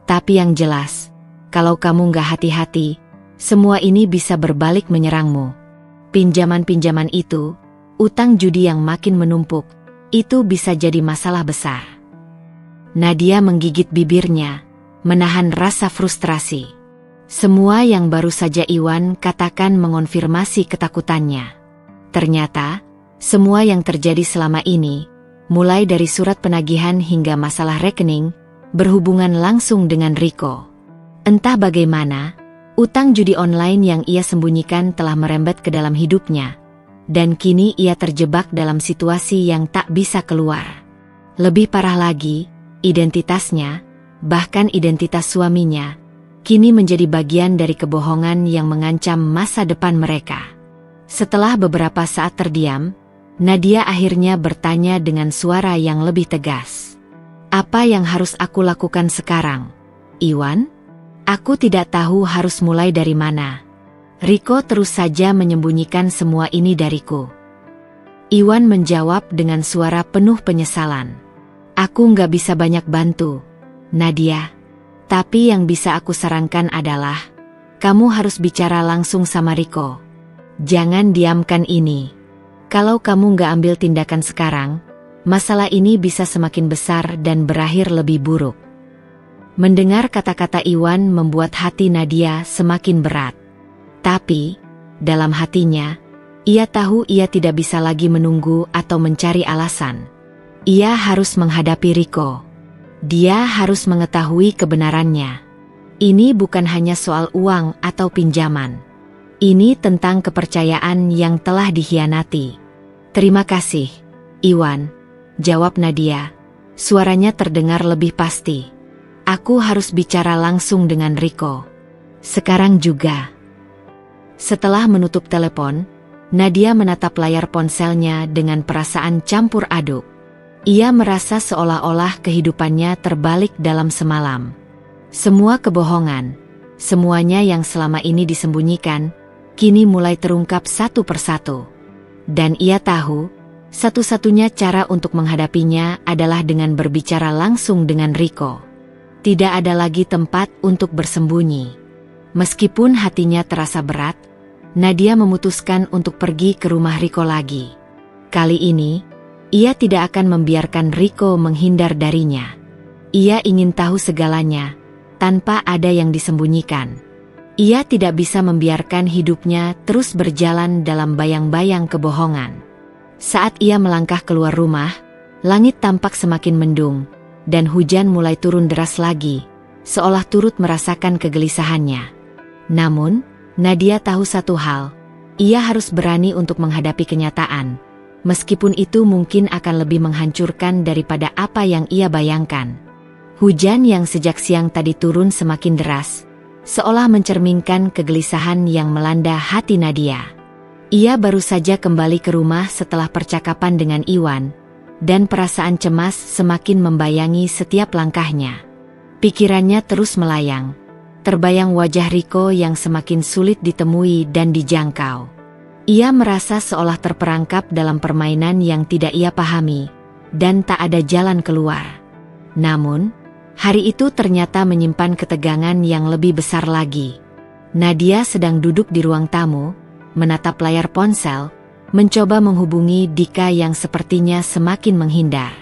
Tapi yang jelas, kalau kamu nggak hati-hati, semua ini bisa berbalik menyerangmu. Pinjaman-pinjaman itu, utang judi yang makin menumpuk, itu bisa jadi masalah besar. Nadia menggigit bibirnya, menahan rasa frustrasi. Semua yang baru saja Iwan katakan mengonfirmasi ketakutannya. Ternyata, semua yang terjadi selama ini, mulai dari surat penagihan hingga masalah rekening, berhubungan langsung dengan Riko. Entah bagaimana, utang judi online yang ia sembunyikan telah merembet ke dalam hidupnya, dan kini ia terjebak dalam situasi yang tak bisa keluar. Lebih parah lagi, identitasnya, bahkan identitas suaminya, kini menjadi bagian dari kebohongan yang mengancam masa depan mereka. Setelah beberapa saat terdiam, Nadia akhirnya bertanya dengan suara yang lebih tegas. Apa yang harus aku lakukan sekarang, Iwan? Aku tidak tahu harus mulai dari mana. Riko terus saja menyembunyikan semua ini dariku. Iwan menjawab dengan suara penuh penyesalan. Aku nggak bisa banyak bantu, Nadia. Tapi yang bisa aku sarankan adalah, kamu harus bicara langsung sama Riko. Jangan diamkan ini. Kalau kamu nggak ambil tindakan sekarang, masalah ini bisa semakin besar dan berakhir lebih buruk. Mendengar kata-kata Iwan membuat hati Nadia semakin berat. Tapi, dalam hatinya, ia tahu ia tidak bisa lagi menunggu atau mencari alasan. Ia harus menghadapi Riko. Dia harus mengetahui kebenarannya. Ini bukan hanya soal uang atau pinjaman. Ini tentang kepercayaan yang telah dikhianati. Terima kasih, Iwan, jawab Nadia. Suaranya terdengar lebih pasti. Aku harus bicara langsung dengan Riko. Sekarang juga. Setelah menutup telepon, Nadia menatap layar ponselnya dengan perasaan campur aduk. Ia merasa seolah-olah kehidupannya terbalik dalam semalam. Semua kebohongan, semuanya yang selama ini disembunyikan, kini mulai terungkap satu persatu. Dan ia tahu, satu-satunya cara untuk menghadapinya adalah dengan berbicara langsung dengan Riko. Tidak ada lagi tempat untuk bersembunyi. Meskipun hatinya terasa berat, Nadia memutuskan untuk pergi ke rumah Riko lagi. Kali ini, ia tidak akan membiarkan Riko menghindar darinya. Ia ingin tahu segalanya, tanpa ada yang disembunyikan. Ia tidak bisa membiarkan hidupnya terus berjalan dalam bayang-bayang kebohongan. Saat ia melangkah keluar rumah, langit tampak semakin mendung, dan hujan mulai turun deras lagi, seolah turut merasakan kegelisahannya. Namun, Nadia tahu satu hal, ia harus berani untuk menghadapi kenyataan, meskipun itu mungkin akan lebih menghancurkan daripada apa yang ia bayangkan. Hujan yang sejak siang tadi turun semakin deras, seolah mencerminkan kegelisahan yang melanda hati Nadia. Ia baru saja kembali ke rumah setelah percakapan dengan Iwan, dan perasaan cemas semakin membayangi setiap langkahnya. Pikirannya terus melayang. Terbayang wajah Riko yang semakin sulit ditemui dan dijangkau. Ia merasa seolah terperangkap dalam permainan yang tidak ia pahami, dan tak ada jalan keluar. Namun, hari itu ternyata menyimpan ketegangan yang lebih besar lagi. Nadia sedang duduk di ruang tamu, menatap layar ponsel, mencoba menghubungi Dika yang sepertinya semakin menghindar.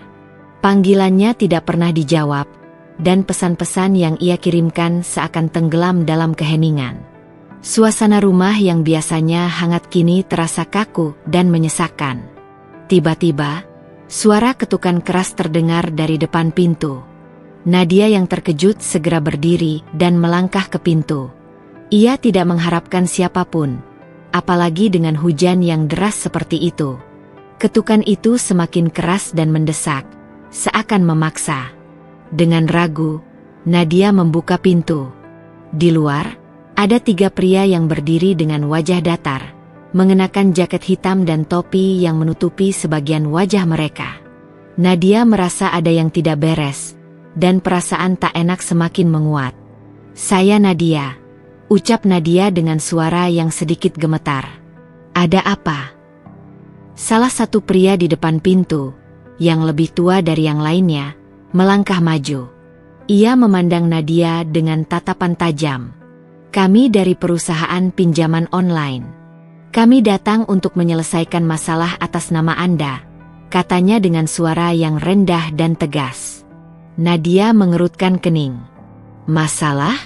Panggilannya tidak pernah dijawab, dan pesan-pesan yang ia kirimkan seakan tenggelam dalam keheningan. Suasana rumah yang biasanya hangat kini terasa kaku dan menyesakkan. Tiba-tiba, suara ketukan keras terdengar dari depan pintu. Nadia yang terkejut segera berdiri dan melangkah ke pintu. Ia tidak mengharapkan siapapun, apalagi dengan hujan yang deras seperti itu. Ketukan itu semakin keras dan mendesak, seakan memaksa. Dengan ragu, Nadia membuka pintu. Di luar, ada 3 pria yang berdiri dengan wajah datar, mengenakan jaket hitam dan topi yang menutupi sebagian wajah mereka. Nadia merasa ada yang tidak beres, dan perasaan tak enak semakin menguat. "Saya Nadia," ucap Nadia dengan suara yang sedikit gemetar. "Ada apa?" Salah satu pria di depan pintu, yang lebih tua dari yang lainnya, melangkah maju. Ia memandang Nadia dengan tatapan tajam. "Kami dari perusahaan pinjaman online. Kami datang untuk menyelesaikan masalah atas nama Anda," katanya dengan suara yang rendah dan tegas. Nadia mengerutkan kening. "Masalah?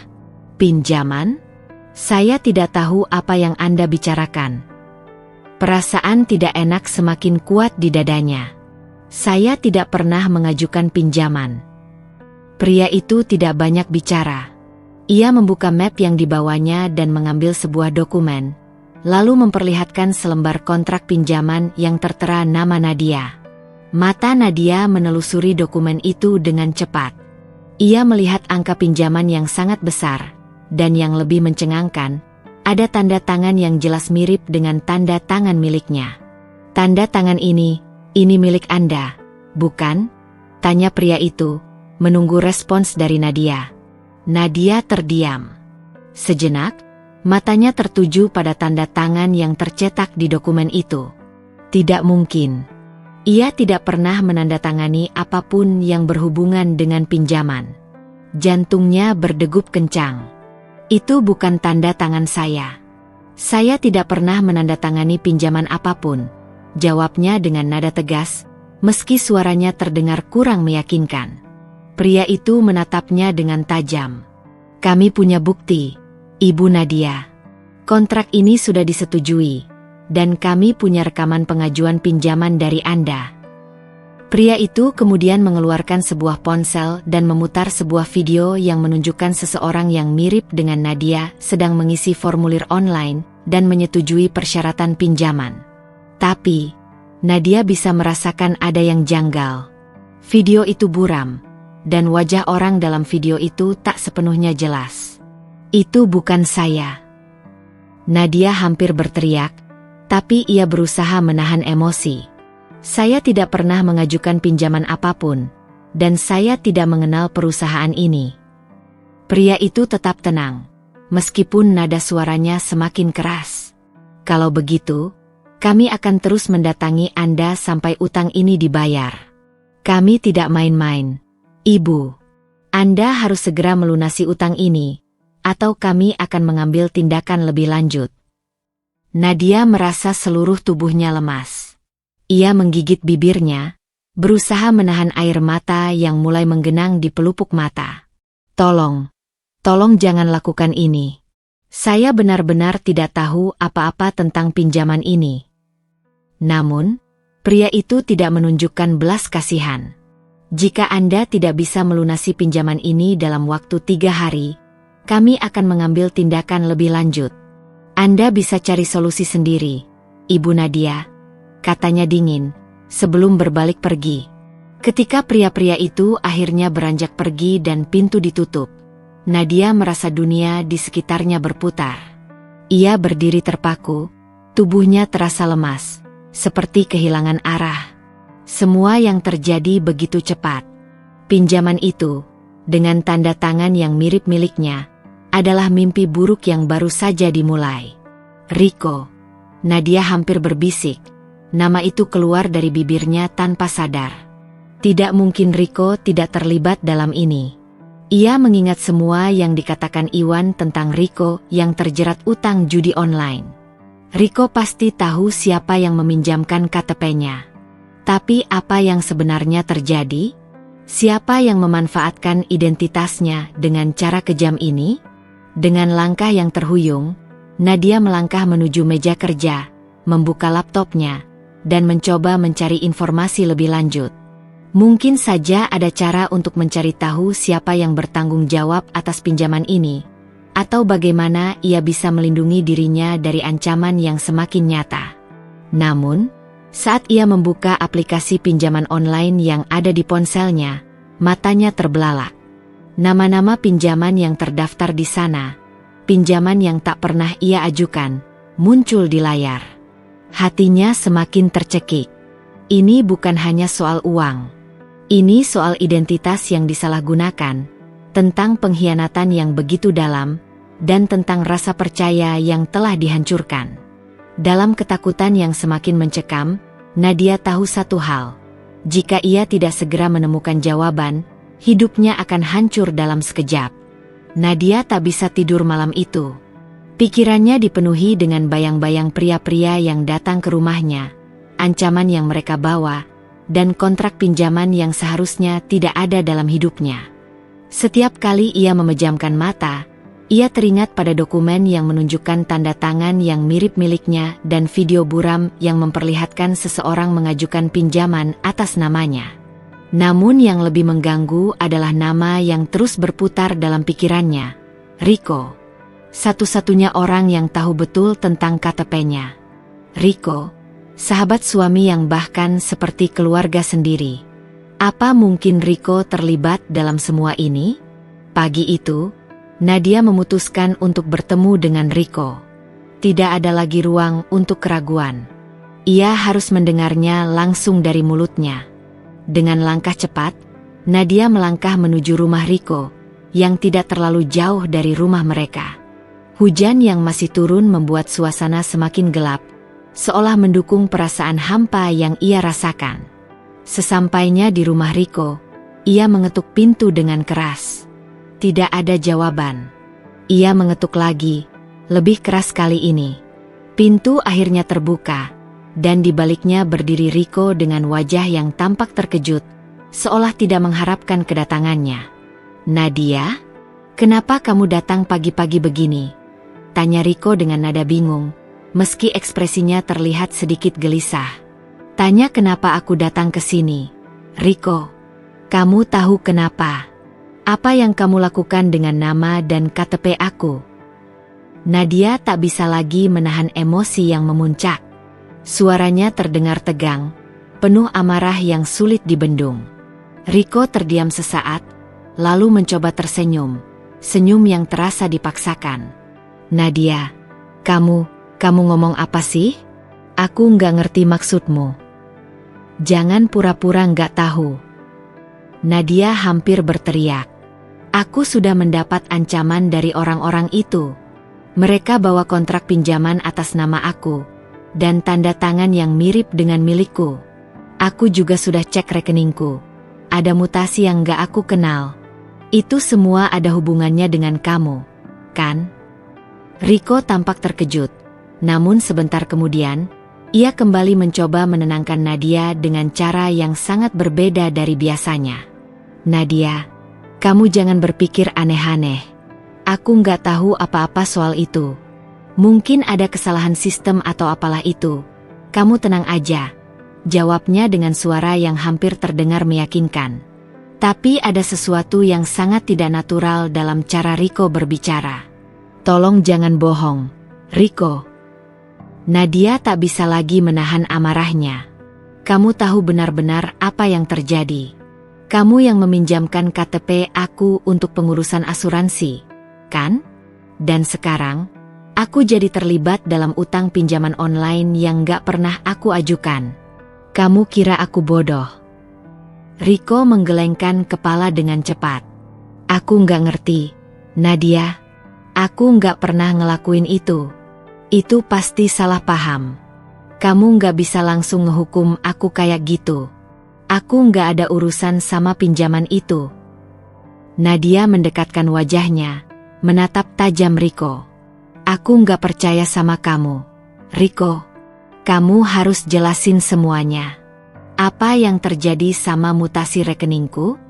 Pinjaman? Saya tidak tahu apa yang Anda bicarakan." Perasaan tidak enak semakin kuat di dadanya. "Saya tidak pernah mengajukan pinjaman." Pria itu tidak banyak bicara. Ia membuka map yang dibawanya dan mengambil sebuah dokumen, lalu memperlihatkan selembar kontrak pinjaman yang tertera nama Nadia. Mata Nadia menelusuri dokumen itu dengan cepat. Ia melihat angka pinjaman yang sangat besar, dan yang lebih mencengangkan, ada tanda tangan yang jelas mirip dengan tanda tangan miliknya. "Tanda tangan ini milik Anda, bukan?" tanya pria itu, menunggu respons dari Nadia. Nadia terdiam. Sejenak, matanya tertuju pada tanda tangan yang tercetak di dokumen itu. Tidak mungkin. Ia tidak pernah menandatangani apapun yang berhubungan dengan pinjaman. Jantungnya berdegup kencang. "Itu bukan tanda tangan saya. Saya tidak pernah menandatangani pinjaman apapun," jawabnya dengan nada tegas, meski suaranya terdengar kurang meyakinkan. Pria itu menatapnya dengan tajam. "Kami punya bukti, Ibu Nadia. Kontrak ini sudah disetujui, dan kami punya rekaman pengajuan pinjaman dari Anda." Pria itu kemudian mengeluarkan sebuah ponsel dan memutar sebuah video yang menunjukkan seseorang yang mirip dengan Nadia sedang mengisi formulir online dan menyetujui persyaratan pinjaman. Tapi, Nadia bisa merasakan ada yang janggal. Video itu buram, dan wajah orang dalam video itu tak sepenuhnya jelas. Itu bukan saya. Nadia hampir berteriak, tapi ia berusaha menahan emosi. Saya tidak pernah mengajukan pinjaman apapun, dan saya tidak mengenal perusahaan ini. Pria itu tetap tenang, meskipun nada suaranya semakin keras. Kalau begitu, kami akan terus mendatangi Anda sampai utang ini dibayar. Kami tidak main-main. Ibu, Anda harus segera melunasi utang ini, atau kami akan mengambil tindakan lebih lanjut. Nadia merasa seluruh tubuhnya lemas. Ia menggigit bibirnya, berusaha menahan air mata yang mulai menggenang di pelupuk mata. Tolong jangan lakukan ini. Saya benar-benar tidak tahu apa-apa tentang pinjaman ini. Namun, pria itu tidak menunjukkan belas kasihan. Jika Anda tidak bisa melunasi pinjaman ini dalam waktu 3 hari, kami akan mengambil tindakan lebih lanjut. Anda bisa cari solusi sendiri, Ibu Nadia, katanya dingin, sebelum berbalik pergi. Ketika pria-pria itu akhirnya beranjak pergi dan pintu ditutup, Nadia merasa dunia di sekitarnya berputar. Ia berdiri terpaku, tubuhnya terasa lemas, seperti kehilangan arah. Semua yang terjadi begitu cepat. Pinjaman itu, dengan tanda tangan yang mirip miliknya, adalah mimpi buruk yang baru saja dimulai. Rico. Nadia hampir berbisik. Nama itu keluar dari bibirnya tanpa sadar. Tidak mungkin Rico tidak terlibat dalam ini. Ia mengingat semua yang dikatakan Iwan tentang Rico yang terjerat utang judi online. Rico pasti tahu siapa yang meminjamkan KTP-nya. Tapi apa yang sebenarnya terjadi? Siapa yang memanfaatkan identitasnya dengan cara kejam ini? Dengan langkah yang terhuyung, Nadia melangkah menuju meja kerja, membuka laptopnya, dan mencoba mencari informasi lebih lanjut. Mungkin saja ada cara untuk mencari tahu siapa yang bertanggung jawab atas pinjaman ini, atau bagaimana ia bisa melindungi dirinya dari ancaman yang semakin nyata. Namun, saat ia membuka aplikasi pinjaman online yang ada di ponselnya, matanya terbelalak. Nama-nama pinjaman yang terdaftar di sana, pinjaman yang tak pernah ia ajukan, muncul di layar. Hatinya semakin tercekik. Ini bukan hanya soal uang. Ini soal identitas yang disalahgunakan, tentang pengkhianatan yang begitu dalam, dan tentang rasa percaya yang telah dihancurkan. Dalam ketakutan yang semakin mencekam, Nadia tahu satu hal. Jika ia tidak segera menemukan jawaban, hidupnya akan hancur dalam sekejap. Nadia tak bisa tidur malam itu. Pikirannya dipenuhi dengan bayang-bayang pria-pria yang datang ke rumahnya, ancaman yang mereka bawa, dan kontrak pinjaman yang seharusnya tidak ada dalam hidupnya. Setiap kali ia memejamkan mata, ia teringat pada dokumen yang menunjukkan tanda tangan yang mirip miliknya dan video buram yang memperlihatkan seseorang mengajukan pinjaman atas namanya. Namun yang lebih mengganggu adalah nama yang terus berputar dalam pikirannya, Rico. Satu-satunya orang yang tahu betul tentang KTP-nya. Rico, sahabat suami yang bahkan seperti keluarga sendiri. Apa mungkin Rico terlibat dalam semua ini? Pagi itu, Nadia memutuskan untuk bertemu dengan Rico. Tidak ada lagi ruang untuk keraguan. Ia harus mendengarnya langsung dari mulutnya. Dengan langkah cepat, Nadia melangkah menuju rumah Rico, yang tidak terlalu jauh dari rumah mereka. Hujan yang masih turun membuat suasana semakin gelap, seolah mendukung perasaan hampa yang ia rasakan. Sesampainya di rumah Rico, ia mengetuk pintu dengan keras. Tidak ada jawaban. Ia mengetuk lagi, lebih keras kali ini. Pintu akhirnya terbuka, dan di baliknya berdiri Rico dengan wajah yang tampak terkejut, seolah tidak mengharapkan kedatangannya. "Nadia, kenapa kamu datang pagi-pagi begini?" tanya Rico dengan nada bingung, meski ekspresinya terlihat sedikit gelisah. "Tanya kenapa aku datang ke sini, Rico. Kamu tahu kenapa? Apa yang kamu lakukan dengan nama dan KTP aku?" Nadia tak bisa lagi menahan emosi yang memuncak. Suaranya terdengar tegang, penuh amarah yang sulit dibendung. Riko terdiam sesaat, lalu mencoba tersenyum, senyum yang terasa dipaksakan. Nadia, kamu ngomong apa sih? Aku nggak ngerti maksudmu. Jangan pura-pura nggak tahu. Nadia hampir berteriak. Aku sudah mendapat ancaman dari orang-orang itu. Mereka bawa kontrak pinjaman atas nama aku, dan tanda tangan yang mirip dengan milikku. Aku juga sudah cek rekeningku. Ada mutasi yang gak aku kenal. Itu semua ada hubungannya dengan kamu, kan? Riko tampak terkejut. Namun sebentar kemudian, ia kembali mencoba menenangkan Nadia dengan cara yang sangat berbeda dari biasanya. Nadia, kamu jangan berpikir aneh-aneh. Aku nggak tahu apa-apa soal itu. Mungkin ada kesalahan sistem atau apalah itu. Kamu tenang aja. Jawabnya dengan suara yang hampir terdengar meyakinkan. Tapi ada sesuatu yang sangat tidak natural dalam cara Riko berbicara. Tolong jangan bohong, Riko. Nadia tak bisa lagi menahan amarahnya. Kamu tahu benar-benar apa yang terjadi. Kamu yang meminjamkan KTP aku untuk pengurusan asuransi, kan? Dan sekarang, aku jadi terlibat dalam utang pinjaman online yang gak pernah aku ajukan. Kamu kira aku bodoh? Riko menggelengkan kepala dengan cepat. Aku gak ngerti, Nadia. Aku gak pernah ngelakuin itu. Itu pasti salah paham. Kamu gak bisa langsung ngehukum aku kayak gitu. Aku gak ada urusan sama pinjaman itu. Nadia mendekatkan wajahnya, menatap tajam Riko. Aku nggak percaya sama kamu, Riko. Kamu harus jelasin semuanya. Apa yang terjadi sama mutasi rekeningku?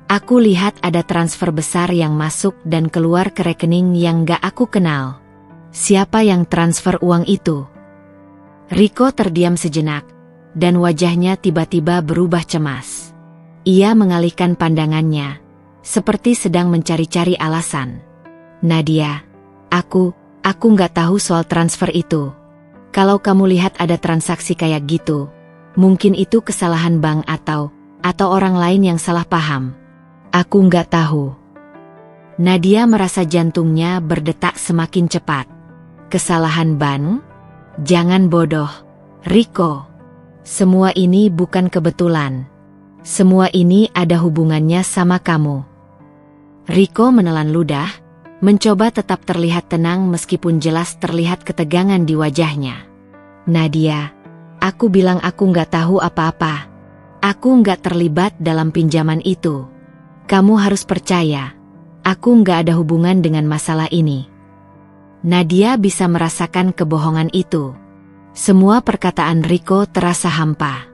Aku lihat ada transfer besar yang masuk dan keluar ke rekening yang nggak aku kenal. Siapa yang transfer uang itu? Riko terdiam sejenak, dan wajahnya tiba-tiba berubah cemas. Ia mengalihkan pandangannya, seperti sedang mencari-cari alasan. Nadia, aku nggak tahu soal transfer itu. Kalau kamu lihat ada transaksi kayak gitu, mungkin itu kesalahan bank atau orang lain yang salah paham. Aku nggak tahu. Nadia merasa jantungnya berdetak semakin cepat. Kesalahan bank? Jangan bodoh, Riko. Semua ini bukan kebetulan. Semua ini ada hubungannya sama kamu. Riko menelan ludah, mencoba tetap terlihat tenang meskipun jelas terlihat ketegangan di wajahnya. Nadia, aku bilang aku nggak tahu apa-apa. Aku nggak terlibat dalam pinjaman itu. Kamu harus percaya, aku nggak ada hubungan dengan masalah ini. Nadia bisa merasakan kebohongan itu. Semua perkataan Riko terasa hampa.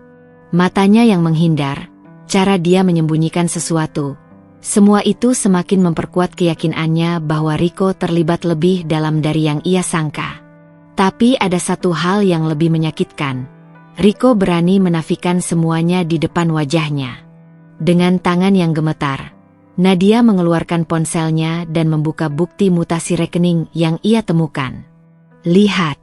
Matanya yang menghindar, cara dia menyembunyikan sesuatu. Semua itu semakin memperkuat keyakinannya bahwa Riko terlibat lebih dalam dari yang ia sangka. Tapi ada satu hal yang lebih menyakitkan. Riko berani menafikan semuanya di depan wajahnya. Dengan tangan yang gemetar, Nadia mengeluarkan ponselnya dan membuka bukti mutasi rekening yang ia temukan. Lihat,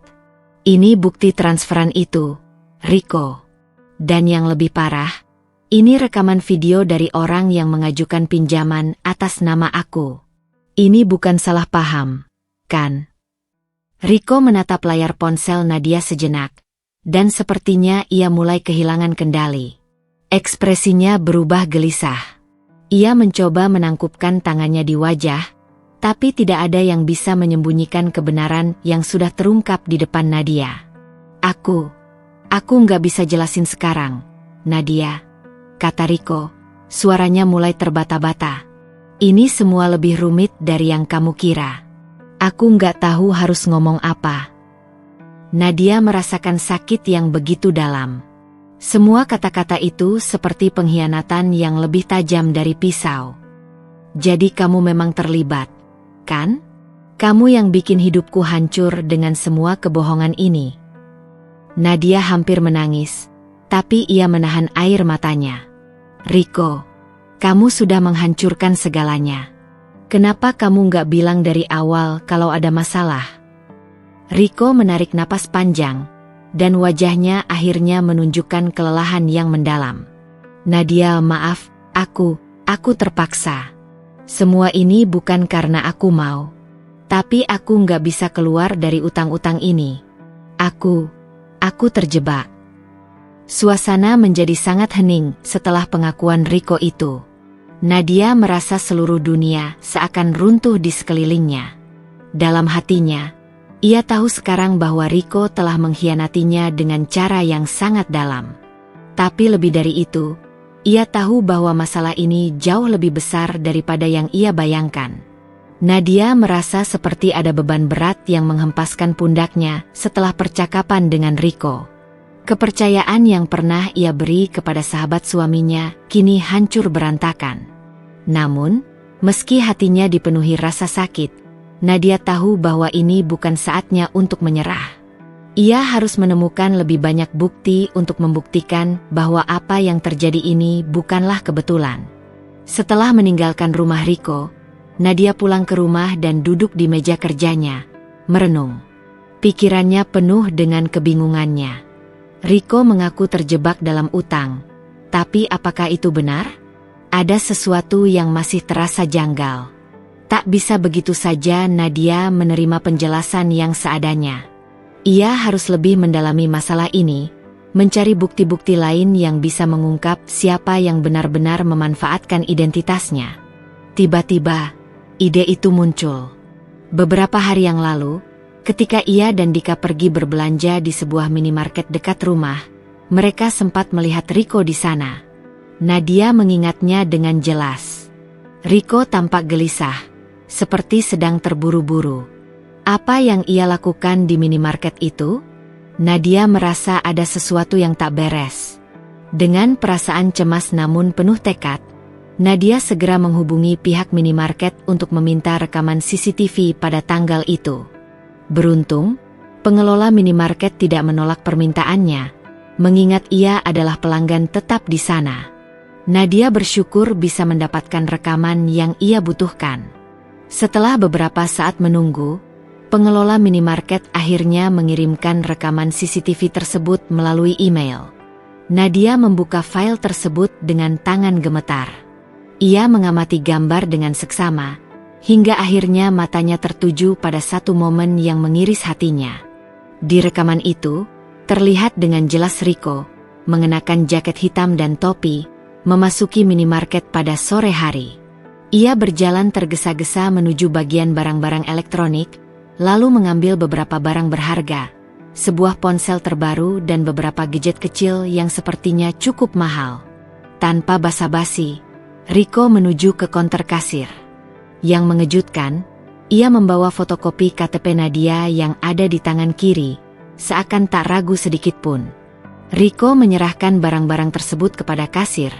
ini bukti transferan itu, Riko. Dan yang lebih parah, ini rekaman video dari orang yang mengajukan pinjaman atas nama aku. Ini bukan salah paham, kan? Riko menatap layar ponsel Nadia sejenak, dan sepertinya ia mulai kehilangan kendali. Ekspresinya berubah gelisah. Ia mencoba menangkupkan tangannya di wajah, tapi tidak ada yang bisa menyembunyikan kebenaran yang sudah terungkap di depan Nadia. Aku nggak bisa jelasin sekarang, Nadia, kata Riko, suaranya mulai terbata-bata. Ini semua lebih rumit dari yang kamu kira. Aku nggak tahu harus ngomong apa. Nadia merasakan sakit yang begitu dalam. Semua kata-kata itu seperti pengkhianatan yang lebih tajam dari pisau. Jadi kamu memang terlibat, kan? Kamu yang bikin hidupku hancur dengan semua kebohongan ini. Nadia hampir menangis, tapi ia menahan air matanya. Riko, kamu sudah menghancurkan segalanya. Kenapa kamu nggak bilang dari awal kalau ada masalah? Riko menarik napas panjang, dan wajahnya akhirnya menunjukkan kelelahan yang mendalam. Nadia, maaf, aku terpaksa. Semua ini bukan karena aku mau. Tapi aku nggak bisa keluar dari utang-utang ini. Aku terjebak. Suasana menjadi sangat hening setelah pengakuan Riko itu. Nadia merasa seluruh dunia seakan runtuh di sekelilingnya. Dalam hatinya, ia tahu sekarang bahwa Riko telah mengkhianatinya dengan cara yang sangat dalam. Tapi lebih dari itu, ia tahu bahwa masalah ini jauh lebih besar daripada yang ia bayangkan. Nadia merasa seperti ada beban berat yang menghempaskan pundaknya setelah percakapan dengan Riko. Kepercayaan yang pernah ia beri kepada sahabat suaminya kini hancur berantakan. Namun, meski hatinya dipenuhi rasa sakit, Nadia tahu bahwa ini bukan saatnya untuk menyerah. Ia harus menemukan lebih banyak bukti untuk membuktikan bahwa apa yang terjadi ini bukanlah kebetulan. Setelah meninggalkan rumah Riko, Nadia pulang ke rumah dan duduk di meja kerjanya, merenung. Pikirannya penuh dengan kebingungannya. Riko mengaku terjebak dalam utang, tapi apakah itu benar? Ada sesuatu yang masih terasa janggal. Tak bisa begitu saja Nadia menerima penjelasan yang seadanya. Ia harus lebih mendalami masalah ini, mencari bukti-bukti lain yang bisa mengungkap siapa yang benar-benar memanfaatkan identitasnya. Tiba-tiba, ide itu muncul. Beberapa hari yang lalu, ketika ia dan Dika pergi berbelanja di sebuah minimarket dekat rumah, mereka sempat melihat Riko di sana. Nadia mengingatnya dengan jelas. Riko tampak gelisah, seperti sedang terburu-buru. Apa yang ia lakukan di minimarket itu? Nadia merasa ada sesuatu yang tak beres. Dengan perasaan cemas namun penuh tekad, Nadia segera menghubungi pihak minimarket untuk meminta rekaman CCTV pada tanggal itu. Beruntung, pengelola minimarket tidak menolak permintaannya, mengingat ia adalah pelanggan tetap di sana. Nadia bersyukur bisa mendapatkan rekaman yang ia butuhkan. Setelah beberapa saat menunggu, pengelola minimarket akhirnya mengirimkan rekaman CCTV tersebut melalui email. Nadia membuka file tersebut dengan tangan gemetar. Ia mengamati gambar dengan seksama, hingga akhirnya matanya tertuju pada satu momen yang mengiris hatinya. Di rekaman itu, terlihat dengan jelas Riko, mengenakan jaket hitam dan topi, memasuki minimarket pada sore hari. Ia berjalan tergesa-gesa menuju bagian barang-barang elektronik, lalu mengambil beberapa barang berharga, sebuah ponsel terbaru dan beberapa gadget kecil yang sepertinya cukup mahal. Tanpa basa-basi, Riko menuju ke konter kasir. Yang mengejutkan, ia membawa fotokopi KTP Nadia yang ada di tangan kiri, seakan tak ragu sedikit pun. Riko menyerahkan barang-barang tersebut kepada kasir,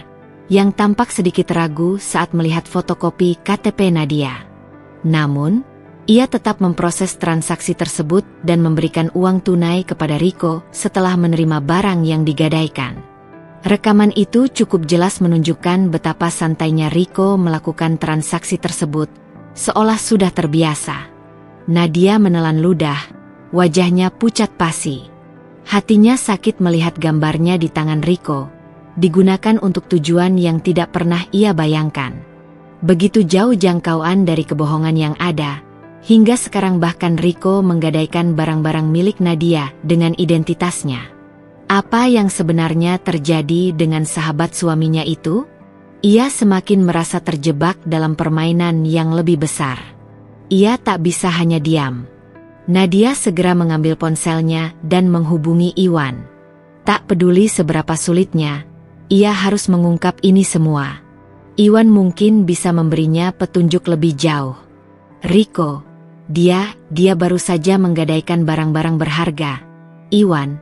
yang tampak sedikit ragu saat melihat fotokopi KTP Nadia. Namun, ia tetap memproses transaksi tersebut dan memberikan uang tunai kepada Riko setelah menerima barang yang digadaikan. Rekaman itu cukup jelas menunjukkan betapa santainya Riko melakukan transaksi tersebut, seolah sudah terbiasa. Nadia menelan ludah, wajahnya pucat pasi. Hatinya sakit melihat gambarnya di tangan Riko, digunakan untuk tujuan yang tidak pernah ia bayangkan. Begitu jauh jangkauan dari kebohongan yang ada, hingga sekarang bahkan Riko menggadaikan barang-barang milik Nadia dengan identitasnya. Apa yang sebenarnya terjadi dengan sahabat suaminya itu? Ia semakin merasa terjebak dalam permainan yang lebih besar. Ia tak bisa hanya diam. Nadia segera mengambil ponselnya dan menghubungi Iwan. Tak peduli seberapa sulitnya, ia harus mengungkap ini semua. Iwan mungkin bisa memberinya petunjuk lebih jauh. Riko, dia baru saja menggadaikan barang-barang berharga. Iwan,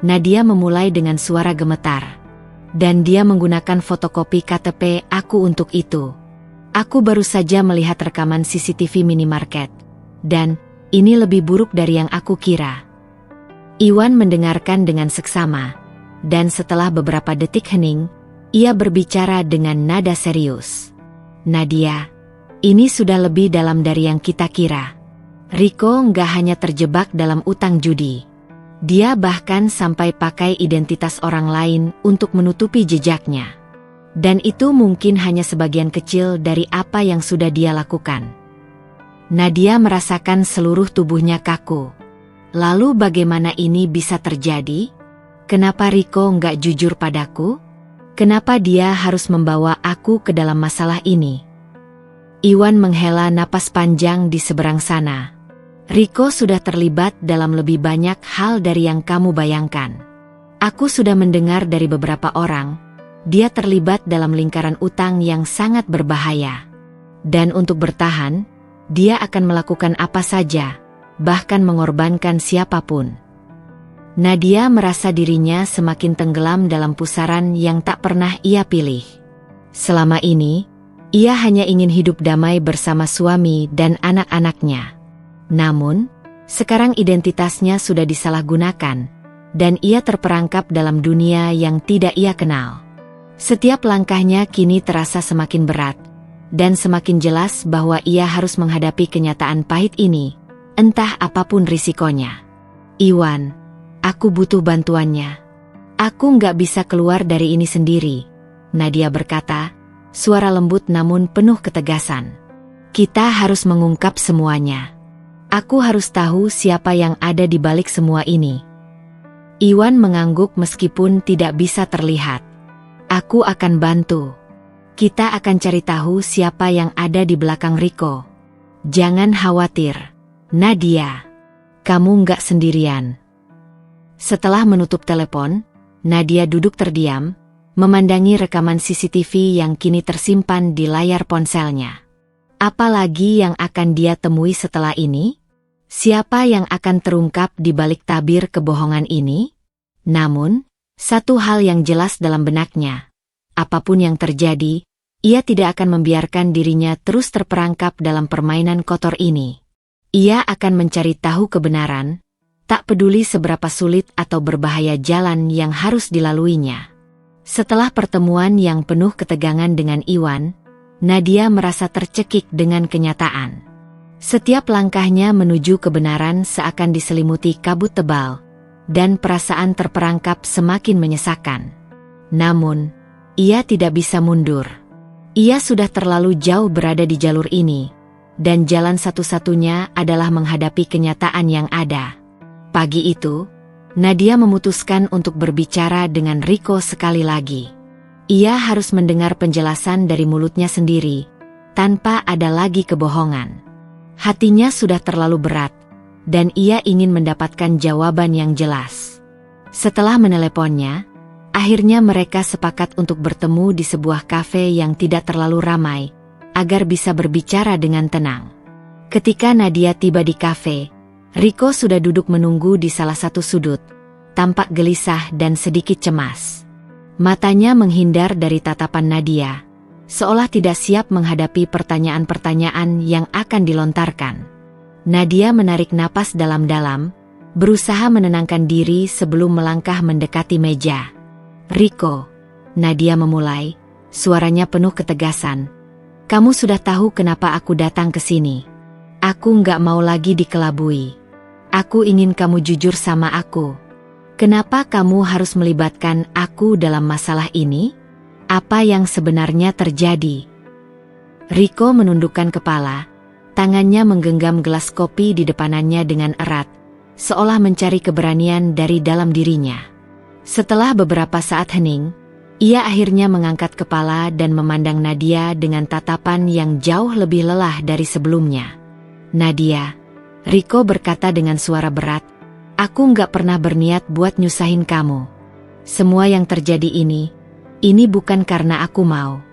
Nadia memulai dengan suara gemetar. Dan dia menggunakan fotokopi KTP aku untuk itu. Aku baru saja melihat rekaman CCTV minimarket. Dan ini lebih buruk dari yang aku kira. Iwan mendengarkan dengan seksama. Dan setelah beberapa detik hening, ia berbicara dengan nada serius. Nadia, ini sudah lebih dalam dari yang kita kira. Riko nggak hanya terjebak dalam utang judi. Dia bahkan sampai pakai identitas orang lain untuk menutupi jejaknya. Dan itu mungkin hanya sebagian kecil dari apa yang sudah dia lakukan. Nadia merasakan seluruh tubuhnya kaku. Lalu bagaimana ini bisa terjadi? Kenapa Riko nggak jujur padaku? Kenapa dia harus membawa aku ke dalam masalah ini? Iwan menghela napas panjang di seberang sana. Riko sudah terlibat dalam lebih banyak hal dari yang kamu bayangkan. Aku sudah mendengar dari beberapa orang, dia terlibat dalam lingkaran utang yang sangat berbahaya. Dan untuk bertahan, dia akan melakukan apa saja, bahkan mengorbankan siapapun. Nadia merasa dirinya semakin tenggelam dalam pusaran yang tak pernah ia pilih. Selama ini, ia hanya ingin hidup damai bersama suami dan anak-anaknya. Namun, sekarang identitasnya sudah disalahgunakan, dan ia terperangkap dalam dunia yang tidak ia kenal. Setiap langkahnya kini terasa semakin berat, dan semakin jelas bahwa ia harus menghadapi kenyataan pahit ini, entah apapun risikonya. Iwan, aku butuh bantuannya. Aku nggak bisa keluar dari ini sendiri, Nadia berkata, suara lembut namun penuh ketegasan. Kita harus mengungkap semuanya. Aku harus tahu siapa yang ada di balik semua ini. Iwan mengangguk meskipun tidak bisa terlihat. Aku akan bantu. Kita akan cari tahu siapa yang ada di belakang Riko. Jangan khawatir, Nadia. Kamu nggak sendirian. Setelah menutup telepon, Nadia duduk terdiam, memandangi rekaman CCTV yang kini tersimpan di layar ponselnya. Apalagi yang akan dia temui setelah ini? Siapa yang akan terungkap di balik tabir kebohongan ini? Namun, satu hal yang jelas dalam benaknya. Apapun yang terjadi, ia tidak akan membiarkan dirinya terus terperangkap dalam permainan kotor ini. Ia akan mencari tahu kebenaran, tak peduli seberapa sulit atau berbahaya jalan yang harus dilaluinya. Setelah pertemuan yang penuh ketegangan dengan Iwan, Nadia merasa tercekik dengan kenyataan. Setiap langkahnya menuju kebenaran seakan diselimuti kabut tebal, dan perasaan terperangkap semakin menyesakan. Namun, ia tidak bisa mundur. Ia sudah terlalu jauh berada di jalur ini, dan jalan satu-satunya adalah menghadapi kenyataan yang ada. Pagi itu, Nadia memutuskan untuk berbicara dengan Riko sekali lagi. Ia harus mendengar penjelasan dari mulutnya sendiri, tanpa ada lagi kebohongan. Hatinya sudah terlalu berat, dan ia ingin mendapatkan jawaban yang jelas. Setelah meneleponnya, akhirnya mereka sepakat untuk bertemu di sebuah kafe yang tidak terlalu ramai, agar bisa berbicara dengan tenang. Ketika Nadia tiba di kafe, Riko sudah duduk menunggu di salah satu sudut, tampak gelisah dan sedikit cemas. Matanya menghindar dari tatapan Nadia, seolah tidak siap menghadapi pertanyaan-pertanyaan yang akan dilontarkan. Nadia menarik napas dalam-dalam, berusaha menenangkan diri sebelum melangkah mendekati meja. Riko, Nadia memulai, suaranya penuh ketegasan. Kamu sudah tahu kenapa aku datang ke sini. Aku nggak mau lagi dikelabui. Aku ingin kamu jujur sama aku. Kenapa kamu harus melibatkan aku dalam masalah ini? Apa yang sebenarnya terjadi? Riko menundukkan kepala, tangannya menggenggam gelas kopi di depanannya dengan erat, seolah mencari keberanian dari dalam dirinya. Setelah beberapa saat hening, ia akhirnya mengangkat kepala dan memandang Nadia dengan tatapan yang jauh lebih lelah dari sebelumnya. Nadia, Riko berkata dengan suara berat, aku nggak pernah berniat buat nyusahin kamu. Semua yang terjadi ini bukan karena aku mau.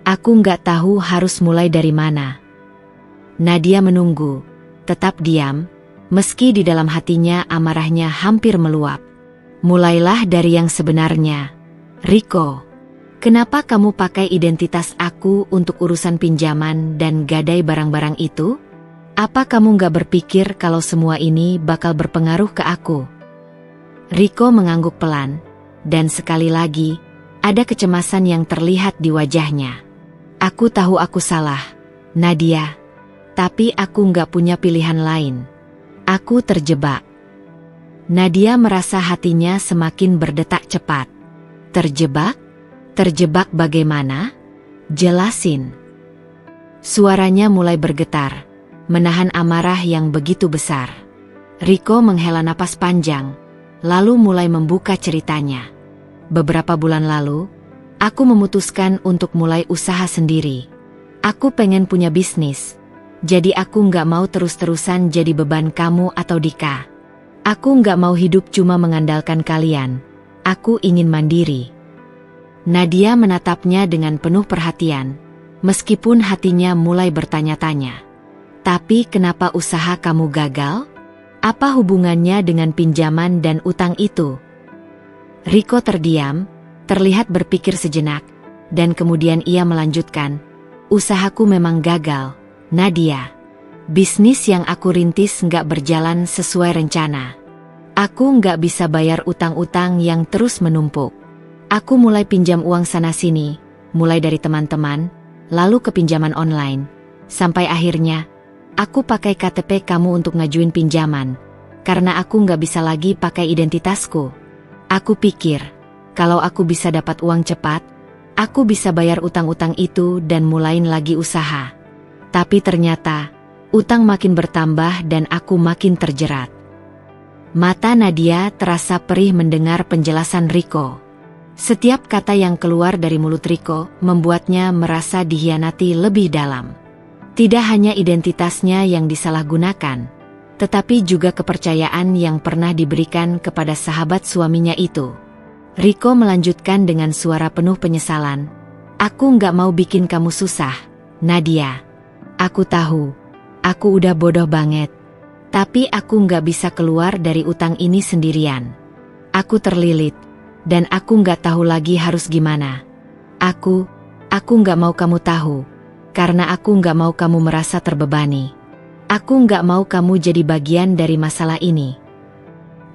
Aku nggak tahu harus mulai dari mana. Nadia menunggu, tetap diam, meski di dalam hatinya amarahnya hampir meluap. Mulailah dari yang sebenarnya. Riko, kenapa kamu pakai identitas aku untuk urusan pinjaman dan gadai barang-barang itu? Apa kamu nggak berpikir kalau semua ini bakal berpengaruh ke aku? Riko mengangguk pelan, dan sekali lagi, ada kecemasan yang terlihat di wajahnya. Aku tahu aku salah, Nadia. Tapi aku nggak punya pilihan lain. Aku terjebak. Nadia merasa hatinya semakin berdetak cepat. Terjebak? Terjebak bagaimana? Jelasin. Suaranya mulai bergetar, menahan amarah yang begitu besar. Riko menghela napas panjang, lalu mulai membuka ceritanya. Beberapa bulan lalu, aku memutuskan untuk mulai usaha sendiri. Aku pengen punya bisnis, jadi aku nggak mau terus-terusan jadi beban kamu atau Dika. Aku nggak mau hidup cuma mengandalkan kalian. Aku ingin mandiri. Nadia menatapnya dengan penuh perhatian, meskipun hatinya mulai bertanya-tanya. Tapi kenapa usaha kamu gagal? Apa hubungannya dengan pinjaman dan utang itu? Riko terdiam, terlihat berpikir sejenak, dan kemudian ia melanjutkan, usahaku memang gagal, Nadia. Bisnis yang aku rintis nggak berjalan sesuai rencana. Aku nggak bisa bayar utang-utang yang terus menumpuk. Aku mulai pinjam uang sana-sini, mulai dari teman-teman, lalu ke pinjaman online. Sampai akhirnya, aku pakai KTP kamu untuk ngajuin pinjaman, karena aku nggak bisa lagi pakai identitasku. Aku pikir, kalau aku bisa dapat uang cepat, aku bisa bayar utang-utang itu dan mulain lagi usaha. Tapi ternyata, utang makin bertambah dan aku makin terjerat. Mata Nadia terasa perih mendengar penjelasan Riko. Setiap kata yang keluar dari mulut Riko membuatnya merasa dikhianati lebih dalam. Tidak hanya identitasnya yang disalahgunakan, tetapi juga kepercayaan yang pernah diberikan kepada sahabat suaminya itu. Riko melanjutkan dengan suara penuh penyesalan. Aku nggak mau bikin kamu susah, Nadia. Aku tahu, aku udah bodoh banget. Tapi aku nggak bisa keluar dari utang ini sendirian. Aku terlilit, dan aku nggak tahu lagi harus gimana. Aku nggak mau kamu tahu, karena aku nggak mau kamu merasa terbebani. Aku nggak mau kamu jadi bagian dari masalah ini.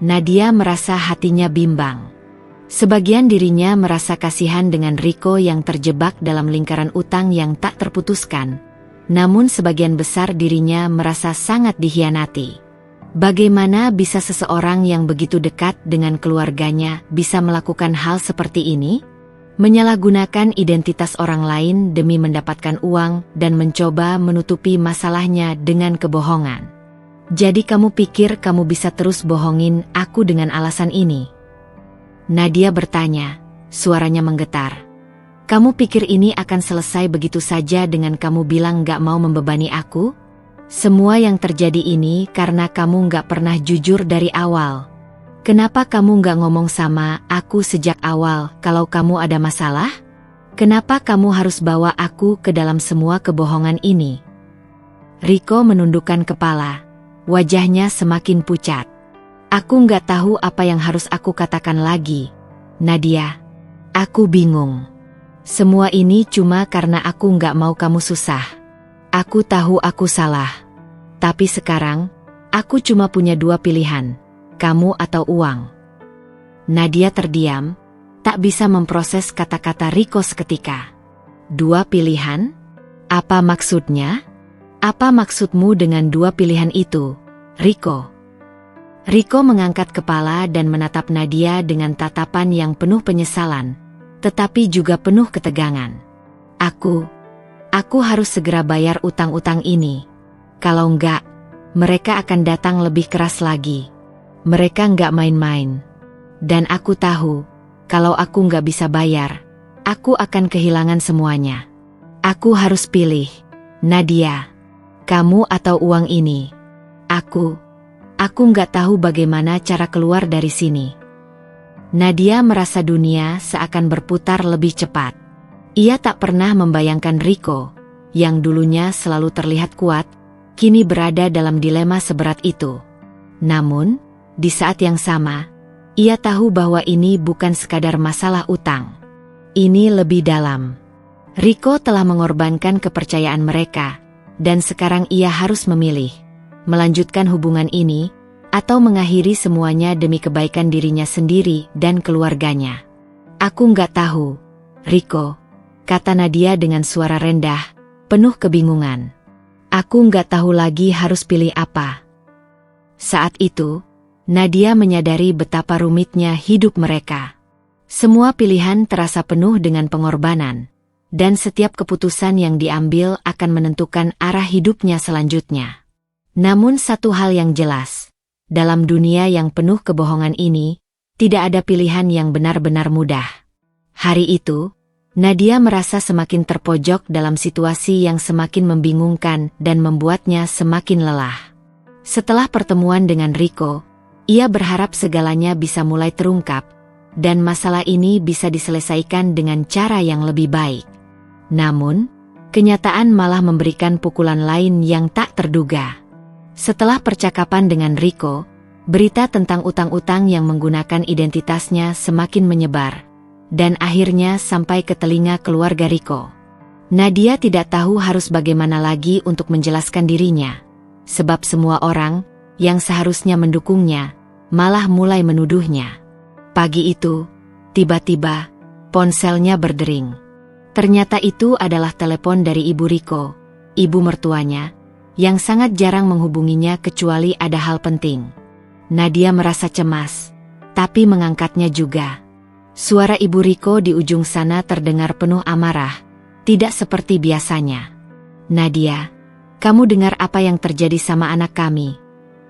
Nadia merasa hatinya bimbang. Sebagian dirinya merasa kasihan dengan Riko yang terjebak dalam lingkaran utang yang tak terputuskan. Namun sebagian besar dirinya merasa sangat dikhianati. Bagaimana bisa seseorang yang begitu dekat dengan keluarganya bisa melakukan hal seperti ini? Menyalahgunakan identitas orang lain demi mendapatkan uang dan mencoba menutupi masalahnya dengan kebohongan. Jadi kamu pikir kamu bisa terus bohongin aku dengan alasan ini? Nadia bertanya, suaranya menggetar. Kamu pikir ini akan selesai begitu saja dengan kamu bilang gak mau membebani aku? Semua yang terjadi ini karena kamu gak pernah jujur dari awal. Kenapa kamu gak ngomong sama aku sejak awal kalau kamu ada masalah? Kenapa kamu harus bawa aku ke dalam semua kebohongan ini? Riko menundukkan kepala. Wajahnya semakin pucat. Aku gak tahu apa yang harus aku katakan lagi. Nadia, aku bingung. Semua ini cuma karena aku gak mau kamu susah. Aku tahu aku salah. Tapi sekarang, aku cuma punya dua pilihan. Kamu atau uang. Nadia terdiam, tak bisa memproses kata-kata Riko seketika. Dua pilihan? Apa maksudnya? Apa maksudmu dengan dua pilihan itu, Riko? Riko mengangkat kepala dan menatap Nadia dengan tatapan yang penuh penyesalan, tetapi juga penuh ketegangan. Aku harus segera bayar utang-utang ini. Kalau enggak, mereka akan datang lebih keras lagi. Mereka nggak main-main. Dan aku tahu, kalau aku nggak bisa bayar, aku akan kehilangan semuanya. Aku harus pilih, Nadia. Kamu atau uang ini. Aku nggak tahu bagaimana cara keluar dari sini. Nadia merasa dunia seakan berputar lebih cepat. Ia tak pernah membayangkan Riko, yang dulunya selalu terlihat kuat, kini berada dalam dilema seberat itu. Namun, di saat yang sama, ia tahu bahwa ini bukan sekadar masalah utang. Ini lebih dalam. Riko telah mengorbankan kepercayaan mereka, dan sekarang ia harus memilih, melanjutkan hubungan ini, atau mengakhiri semuanya demi kebaikan dirinya sendiri dan keluarganya. Aku nggak tahu, Riko, kata Nadia dengan suara rendah, penuh kebingungan. Aku nggak tahu lagi harus pilih apa. Saat itu, Nadia menyadari betapa rumitnya hidup mereka. Semua pilihan terasa penuh dengan pengorbanan, dan setiap keputusan yang diambil akan menentukan arah hidupnya selanjutnya. Namun satu hal yang jelas, dalam dunia yang penuh kebohongan ini, tidak ada pilihan yang benar-benar mudah. Hari itu, Nadia merasa semakin terpojok dalam situasi yang semakin membingungkan dan membuatnya semakin lelah. Setelah pertemuan dengan Riko, ia berharap segalanya bisa mulai terungkap, dan masalah ini bisa diselesaikan dengan cara yang lebih baik. Namun, kenyataan malah memberikan pukulan lain yang tak terduga. Setelah percakapan dengan Riko, berita tentang utang-utang yang menggunakan identitasnya semakin menyebar, dan akhirnya sampai ke telinga keluarga Riko. Nadia tidak tahu harus bagaimana lagi untuk menjelaskan dirinya, sebab semua orang yang seharusnya mendukungnya malah mulai menuduhnya. Pagi itu, tiba-tiba, ponselnya berdering. Ternyata itu adalah telepon dari Ibu Riko, ibu mertuanya, yang sangat jarang menghubunginya kecuali ada hal penting. Nadia merasa cemas, tapi mengangkatnya juga. Suara Ibu Riko di ujung sana terdengar penuh amarah, tidak seperti biasanya. "Nadia, kamu dengar apa yang terjadi sama anak kami?"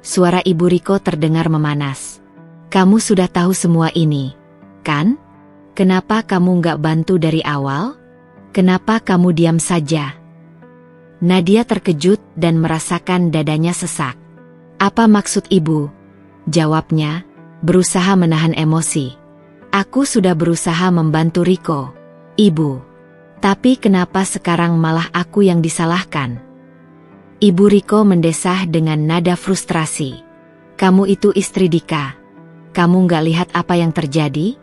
Suara Ibu Riko terdengar memanas. "Kamu sudah tahu semua ini, kan? Kenapa kamu nggak bantu dari awal? Kenapa kamu diam saja?" Nadia terkejut dan merasakan dadanya sesak. "Apa maksud ibu?" Jawabnya, berusaha menahan emosi. "Aku sudah berusaha membantu Riko, ibu. Tapi kenapa sekarang malah aku yang disalahkan?" Ibu Riko mendesah dengan nada frustrasi. "Kamu itu istri Dika. Kamu nggak lihat apa yang terjadi?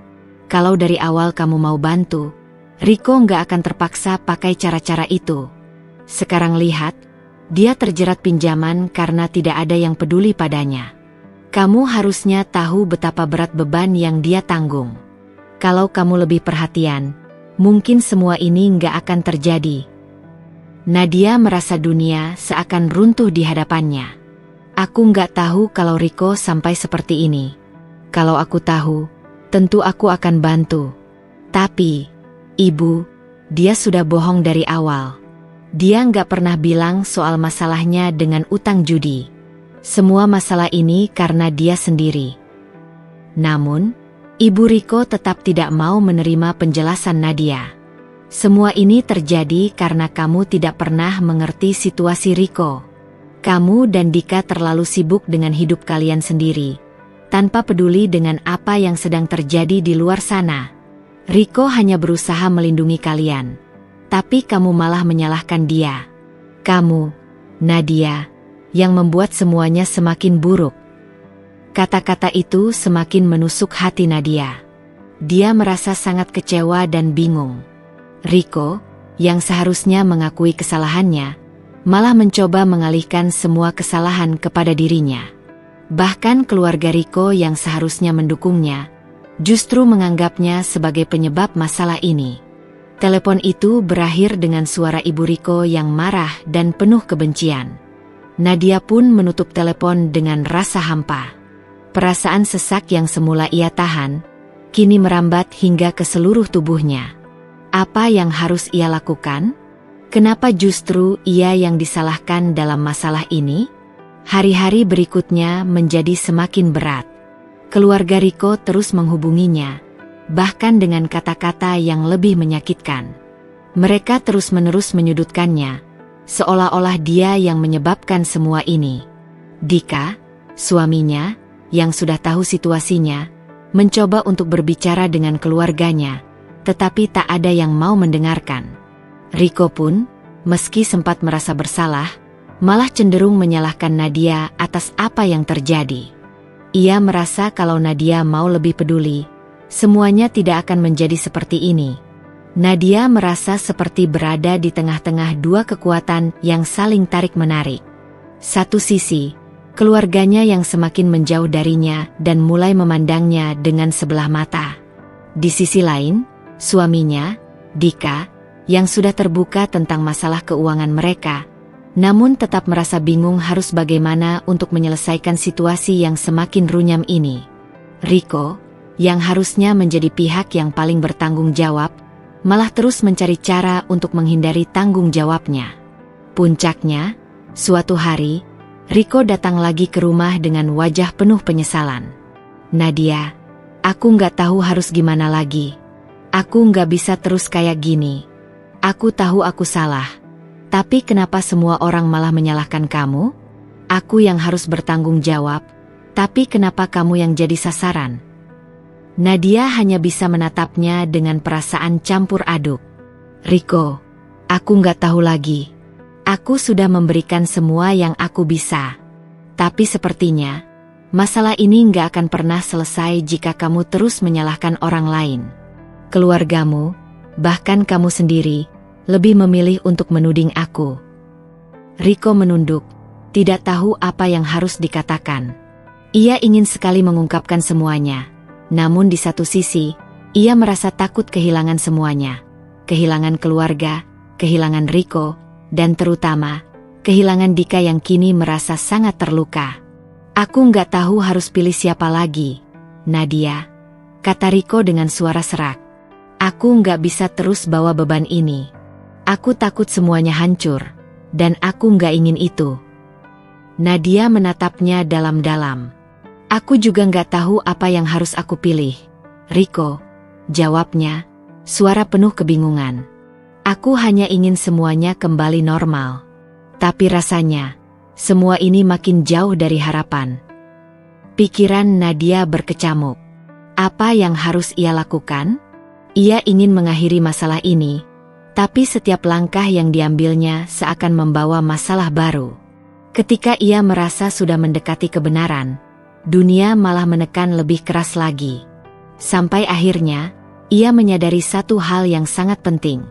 Kalau dari awal kamu mau bantu, Riko nggak akan terpaksa pakai cara-cara itu. Sekarang lihat, dia terjerat pinjaman karena tidak ada yang peduli padanya. Kamu harusnya tahu betapa berat beban yang dia tanggung. Kalau kamu lebih perhatian, mungkin semua ini nggak akan terjadi." Nadia merasa dunia seakan runtuh di hadapannya. "Aku nggak tahu kalau Riko sampai seperti ini. Kalau aku tahu, tentu aku akan bantu. Tapi, ibu, dia sudah bohong dari awal. Dia nggak pernah bilang soal masalahnya dengan utang judi. Semua masalah ini karena dia sendiri." Namun, Ibu Riko tetap tidak mau menerima penjelasan Nadia. "Semua ini terjadi karena kamu tidak pernah mengerti situasi Riko. Kamu dan Dika terlalu sibuk dengan hidup kalian sendiri, tanpa peduli dengan apa yang sedang terjadi di luar sana. Riko hanya berusaha melindungi kalian, tapi kamu malah menyalahkan dia. Kamu, Nadia, yang membuat semuanya semakin buruk." Kata-kata itu semakin menusuk hati Nadia. Dia merasa sangat kecewa dan bingung. Riko, yang seharusnya mengakui kesalahannya, malah mencoba mengalihkan semua kesalahan kepada dirinya. Bahkan keluarga Riko yang seharusnya mendukungnya, justru menganggapnya sebagai penyebab masalah ini. Telepon itu berakhir dengan suara Ibu Riko yang marah dan penuh kebencian. Nadia pun menutup telepon dengan rasa hampa. Perasaan sesak yang semula ia tahan, kini merambat hingga ke seluruh tubuhnya. Apa yang harus ia lakukan? Kenapa justru ia yang disalahkan dalam masalah ini? Hari-hari berikutnya menjadi semakin berat. Keluarga Riko terus menghubunginya, bahkan dengan kata-kata yang lebih menyakitkan. Mereka terus-menerus menyudutkannya, seolah-olah dia yang menyebabkan semua ini. Dika, suaminya, yang sudah tahu situasinya, mencoba untuk berbicara dengan keluarganya, tetapi tak ada yang mau mendengarkan. Riko pun, meski sempat merasa bersalah, malah cenderung menyalahkan Nadia atas apa yang terjadi. Ia merasa kalau Nadia mau lebih peduli, semuanya tidak akan menjadi seperti ini. Nadia merasa seperti berada di tengah-tengah dua kekuatan yang saling tarik-menarik. Satu sisi, keluarganya yang semakin menjauh darinya dan mulai memandangnya dengan sebelah mata. Di sisi lain, suaminya, Dika, yang sudah terbuka tentang masalah keuangan mereka, namun tetap merasa bingung harus bagaimana untuk menyelesaikan situasi yang semakin runyam ini. Riko, yang harusnya menjadi pihak yang paling bertanggung jawab, malah terus mencari cara untuk menghindari tanggung jawabnya. Puncaknya, suatu hari, Riko datang lagi ke rumah dengan wajah penuh penyesalan. "Nadia, aku nggak tahu harus gimana lagi. Aku nggak bisa terus kayak gini. Aku tahu aku salah. Tapi kenapa semua orang malah menyalahkan kamu? Aku yang harus bertanggung jawab, tapi kenapa kamu yang jadi sasaran?" Nadia hanya bisa menatapnya dengan perasaan campur aduk. "Riko, aku nggak tahu lagi. Aku sudah memberikan semua yang aku bisa. Tapi sepertinya, masalah ini nggak akan pernah selesai jika kamu terus menyalahkan orang lain. Keluargamu, bahkan kamu sendiri, lebih memilih untuk menuding aku." Riko menunduk, tidak tahu apa yang harus dikatakan. Ia ingin sekali mengungkapkan semuanya. Namun di satu sisi, ia merasa takut kehilangan semuanya. Kehilangan keluarga, kehilangan Riko, dan terutama, kehilangan Dika yang kini merasa sangat terluka. "Aku nggak tahu harus pilih siapa lagi, Nadia," kata Riko dengan suara serak. "Aku nggak bisa terus bawa beban ini. Aku takut semuanya hancur, dan aku nggak ingin itu." Nadia menatapnya dalam-dalam. "Aku juga nggak tahu apa yang harus aku pilih, Riko," jawabnya, suara penuh kebingungan. "Aku hanya ingin semuanya kembali normal. Tapi rasanya, semua ini makin jauh dari harapan." Pikiran Nadia berkecamuk. Apa yang harus ia lakukan? Ia ingin mengakhiri masalah ini, tapi setiap langkah yang diambilnya seakan membawa masalah baru. Ketika ia merasa sudah mendekati kebenaran, dunia malah menekan lebih keras lagi. Sampai akhirnya, ia menyadari satu hal yang sangat penting.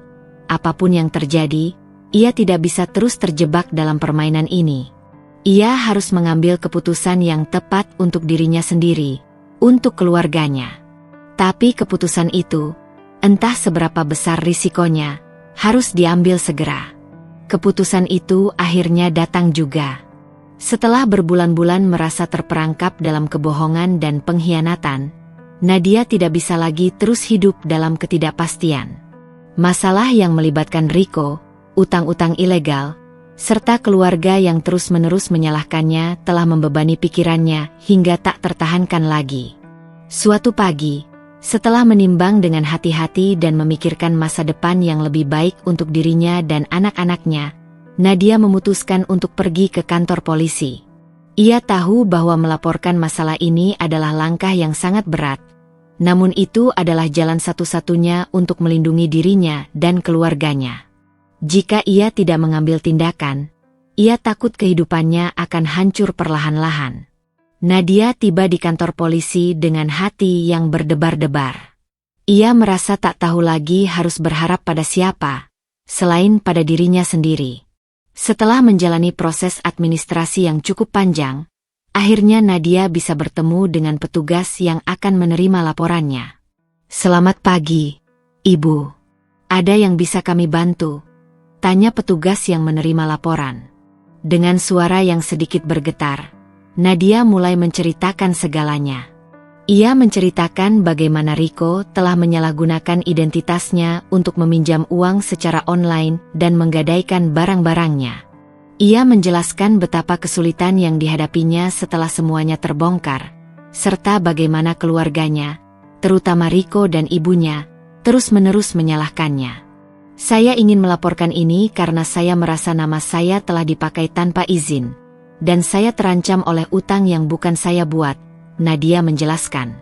Apapun yang terjadi, ia tidak bisa terus terjebak dalam permainan ini. Ia harus mengambil keputusan yang tepat untuk dirinya sendiri, untuk keluarganya. Tapi keputusan itu, entah seberapa besar risikonya, harus diambil segera. Keputusan itu akhirnya datang juga. Setelah berbulan-bulan merasa terperangkap dalam kebohongan dan pengkhianatan, Nadia tidak bisa lagi terus hidup dalam ketidakpastian. Masalah yang melibatkan Riko, utang-utang ilegal, serta keluarga yang terus-menerus menyalahkannya telah membebani pikirannya hingga tak tertahankan lagi. Suatu pagi, setelah menimbang dengan hati-hati dan memikirkan masa depan yang lebih baik untuk dirinya dan anak-anaknya, Nadia memutuskan untuk pergi ke kantor polisi. Ia tahu bahwa melaporkan masalah ini adalah langkah yang sangat berat, namun itu adalah jalan satu-satunya untuk melindungi dirinya dan keluarganya. Jika ia tidak mengambil tindakan, ia takut kehidupannya akan hancur perlahan-lahan. Nadia tiba di kantor polisi dengan hati yang berdebar-debar. Ia merasa tak tahu lagi harus berharap pada siapa, selain pada dirinya sendiri. Setelah menjalani proses administrasi yang cukup panjang, akhirnya Nadia bisa bertemu dengan petugas yang akan menerima laporannya. "Selamat pagi, Ibu. Ada yang bisa kami bantu?" tanya petugas yang menerima laporan. Dengan suara yang sedikit bergetar, Nadia mulai menceritakan segalanya. Ia menceritakan bagaimana Riko telah menyalahgunakan identitasnya untuk meminjam uang secara online dan menggadaikan barang-barangnya. Ia menjelaskan betapa kesulitan yang dihadapinya setelah semuanya terbongkar, serta bagaimana keluarganya, terutama Riko dan ibunya, terus-menerus menyalahkannya. "Saya ingin melaporkan ini karena saya merasa nama saya telah dipakai tanpa izin, dan saya terancam oleh utang yang bukan saya buat," Nadia menjelaskan.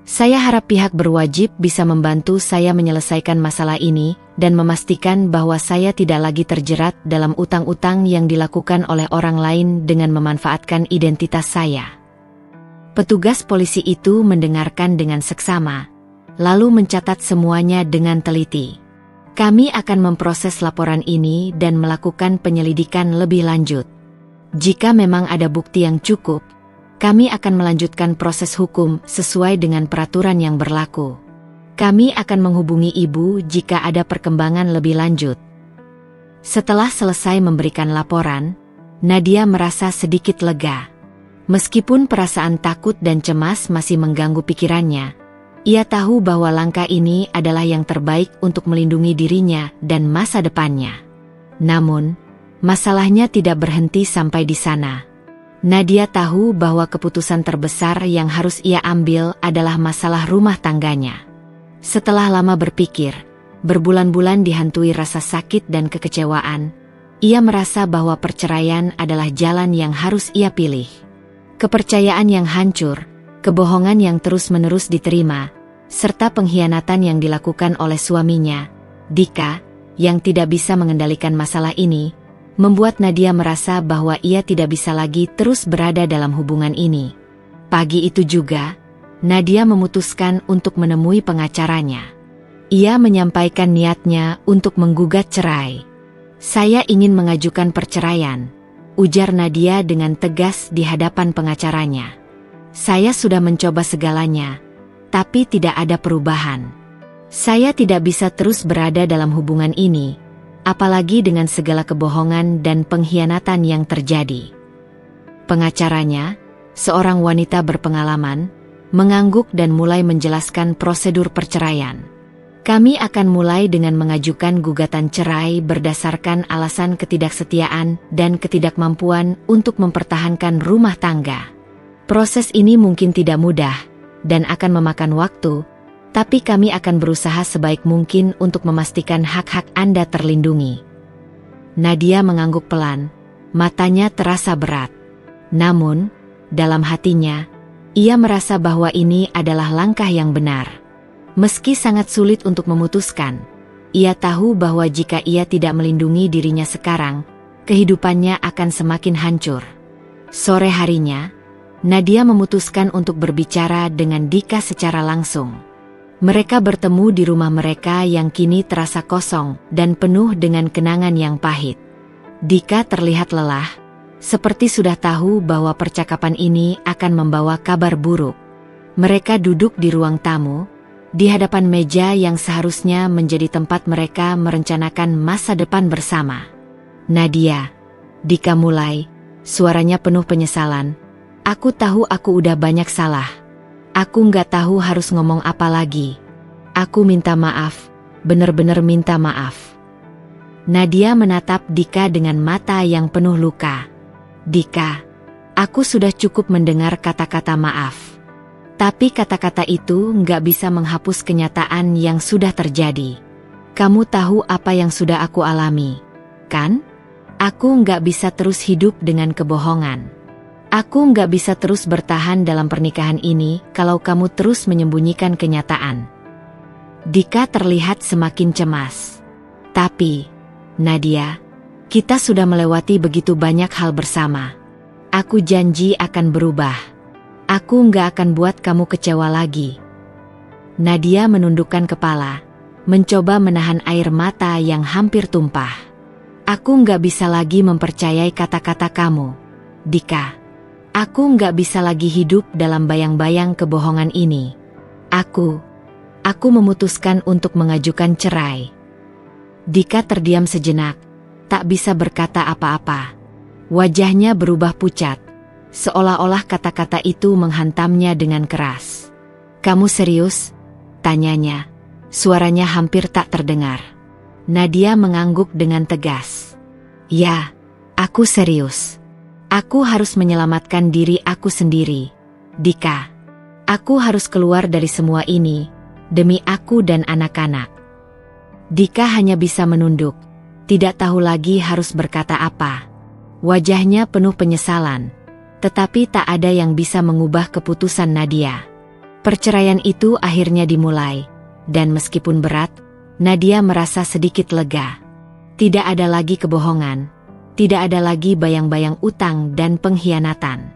"Saya harap pihak berwajib bisa membantu saya menyelesaikan masalah ini dan memastikan bahwa saya tidak lagi terjerat dalam utang-utang yang dilakukan oleh orang lain dengan memanfaatkan identitas saya." Petugas polisi itu mendengarkan dengan seksama, lalu mencatat semuanya dengan teliti. "Kami akan memproses laporan ini dan melakukan penyelidikan lebih lanjut. Jika memang ada bukti yang cukup, kami akan melanjutkan proses hukum sesuai dengan peraturan yang berlaku. Kami akan menghubungi Ibu jika ada perkembangan lebih lanjut." Setelah selesai memberikan laporan, Nadia merasa sedikit lega. Meskipun perasaan takut dan cemas masih mengganggu pikirannya, ia tahu bahwa langkah ini adalah yang terbaik untuk melindungi dirinya dan masa depannya. Namun, masalahnya tidak berhenti sampai di sana. Nadia tahu bahwa keputusan terbesar yang harus ia ambil adalah masalah rumah tangganya. Setelah lama berpikir, berbulan-bulan dihantui rasa sakit dan kekecewaan, ia merasa bahwa perceraian adalah jalan yang harus ia pilih. Kepercayaan yang hancur, kebohongan yang terus-menerus diterima, serta pengkhianatan yang dilakukan oleh suaminya, Dika, yang tidak bisa mengendalikan masalah ini, membuat Nadia merasa bahwa ia tidak bisa lagi terus berada dalam hubungan ini. Pagi itu juga, Nadia memutuskan untuk menemui pengacaranya. Ia menyampaikan niatnya untuk menggugat cerai. "Saya ingin mengajukan perceraian," ujar Nadia dengan tegas di hadapan pengacaranya. "Saya sudah mencoba segalanya, tapi tidak ada perubahan. Saya tidak bisa terus berada dalam hubungan ini, apalagi dengan segala kebohongan dan pengkhianatan yang terjadi." Pengacaranya, seorang wanita berpengalaman, mengangguk dan mulai menjelaskan prosedur perceraian. "Kami akan mulai dengan mengajukan gugatan cerai berdasarkan alasan ketidaksetiaan dan ketidakmampuan untuk mempertahankan rumah tangga. Proses ini mungkin tidak mudah dan akan memakan waktu, tapi kami akan berusaha sebaik mungkin untuk memastikan hak-hak Anda terlindungi." Nadia mengangguk pelan, matanya terasa berat. Namun, dalam hatinya, ia merasa bahwa ini adalah langkah yang benar. Meski sangat sulit untuk memutuskan, ia tahu bahwa jika ia tidak melindungi dirinya sekarang, kehidupannya akan semakin hancur. Sore harinya, Nadia memutuskan untuk berbicara dengan Dika secara langsung. Mereka bertemu di rumah mereka yang kini terasa kosong dan penuh dengan kenangan yang pahit. Dika terlihat lelah, seperti sudah tahu bahwa percakapan ini akan membawa kabar buruk. Mereka duduk di ruang tamu, di hadapan meja yang seharusnya menjadi tempat mereka merencanakan masa depan bersama. "Nadia," Dika mulai, suaranya penuh penyesalan. "Aku tahu aku udah banyak salah. Aku nggak tahu harus ngomong apa lagi. Aku minta maaf, bener-bener minta maaf." Nadia menatap Dika dengan mata yang penuh luka. "Dika, aku sudah cukup mendengar kata-kata maaf. Tapi kata-kata itu nggak bisa menghapus kenyataan yang sudah terjadi. Kamu tahu apa yang sudah aku alami, kan? Aku nggak bisa terus hidup dengan kebohongan. Aku nggak bisa terus bertahan dalam pernikahan ini kalau kamu terus menyembunyikan kenyataan." Dika terlihat semakin cemas. "Tapi, Nadia, kita sudah melewati begitu banyak hal bersama. Aku janji akan berubah. Aku nggak akan buat kamu kecewa lagi." Nadia menundukkan kepala, mencoba menahan air mata yang hampir tumpah. "Aku nggak bisa lagi mempercayai kata-kata kamu, Dika. Aku nggak bisa lagi hidup dalam bayang-bayang kebohongan ini. Aku memutuskan untuk mengajukan cerai." Dika terdiam sejenak, tak bisa berkata apa-apa. Wajahnya berubah pucat, seolah-olah kata-kata itu menghantamnya dengan keras. "Kamu serius?" tanyanya. Suaranya hampir tak terdengar. Nadia mengangguk dengan tegas. "Ya, aku serius. Aku harus menyelamatkan diri aku sendiri, Dika. Aku harus keluar dari semua ini, demi aku dan anak-anak." Dika hanya bisa menunduk, tidak tahu lagi harus berkata apa. Wajahnya penuh penyesalan, tetapi tak ada yang bisa mengubah keputusan Nadia. Perceraian itu akhirnya dimulai, dan meskipun berat, Nadia merasa sedikit lega. Tidak ada lagi kebohongan, tidak ada lagi bayang-bayang utang dan pengkhianatan.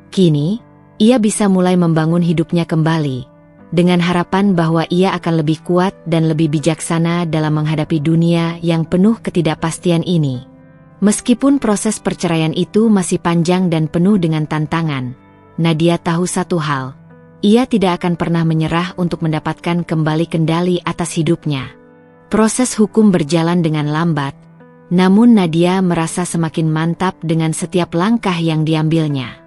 Kini, ia bisa mulai membangun hidupnya kembali, dengan harapan bahwa ia akan lebih kuat dan lebih bijaksana dalam menghadapi dunia yang penuh ketidakpastian ini. Meskipun proses perceraian itu masih panjang dan penuh dengan tantangan, Nadia tahu satu hal, ia tidak akan pernah menyerah untuk mendapatkan kembali kendali atas hidupnya. Proses hukum berjalan dengan lambat, Namun Nadia merasa semakin mantap dengan setiap langkah yang diambilnya.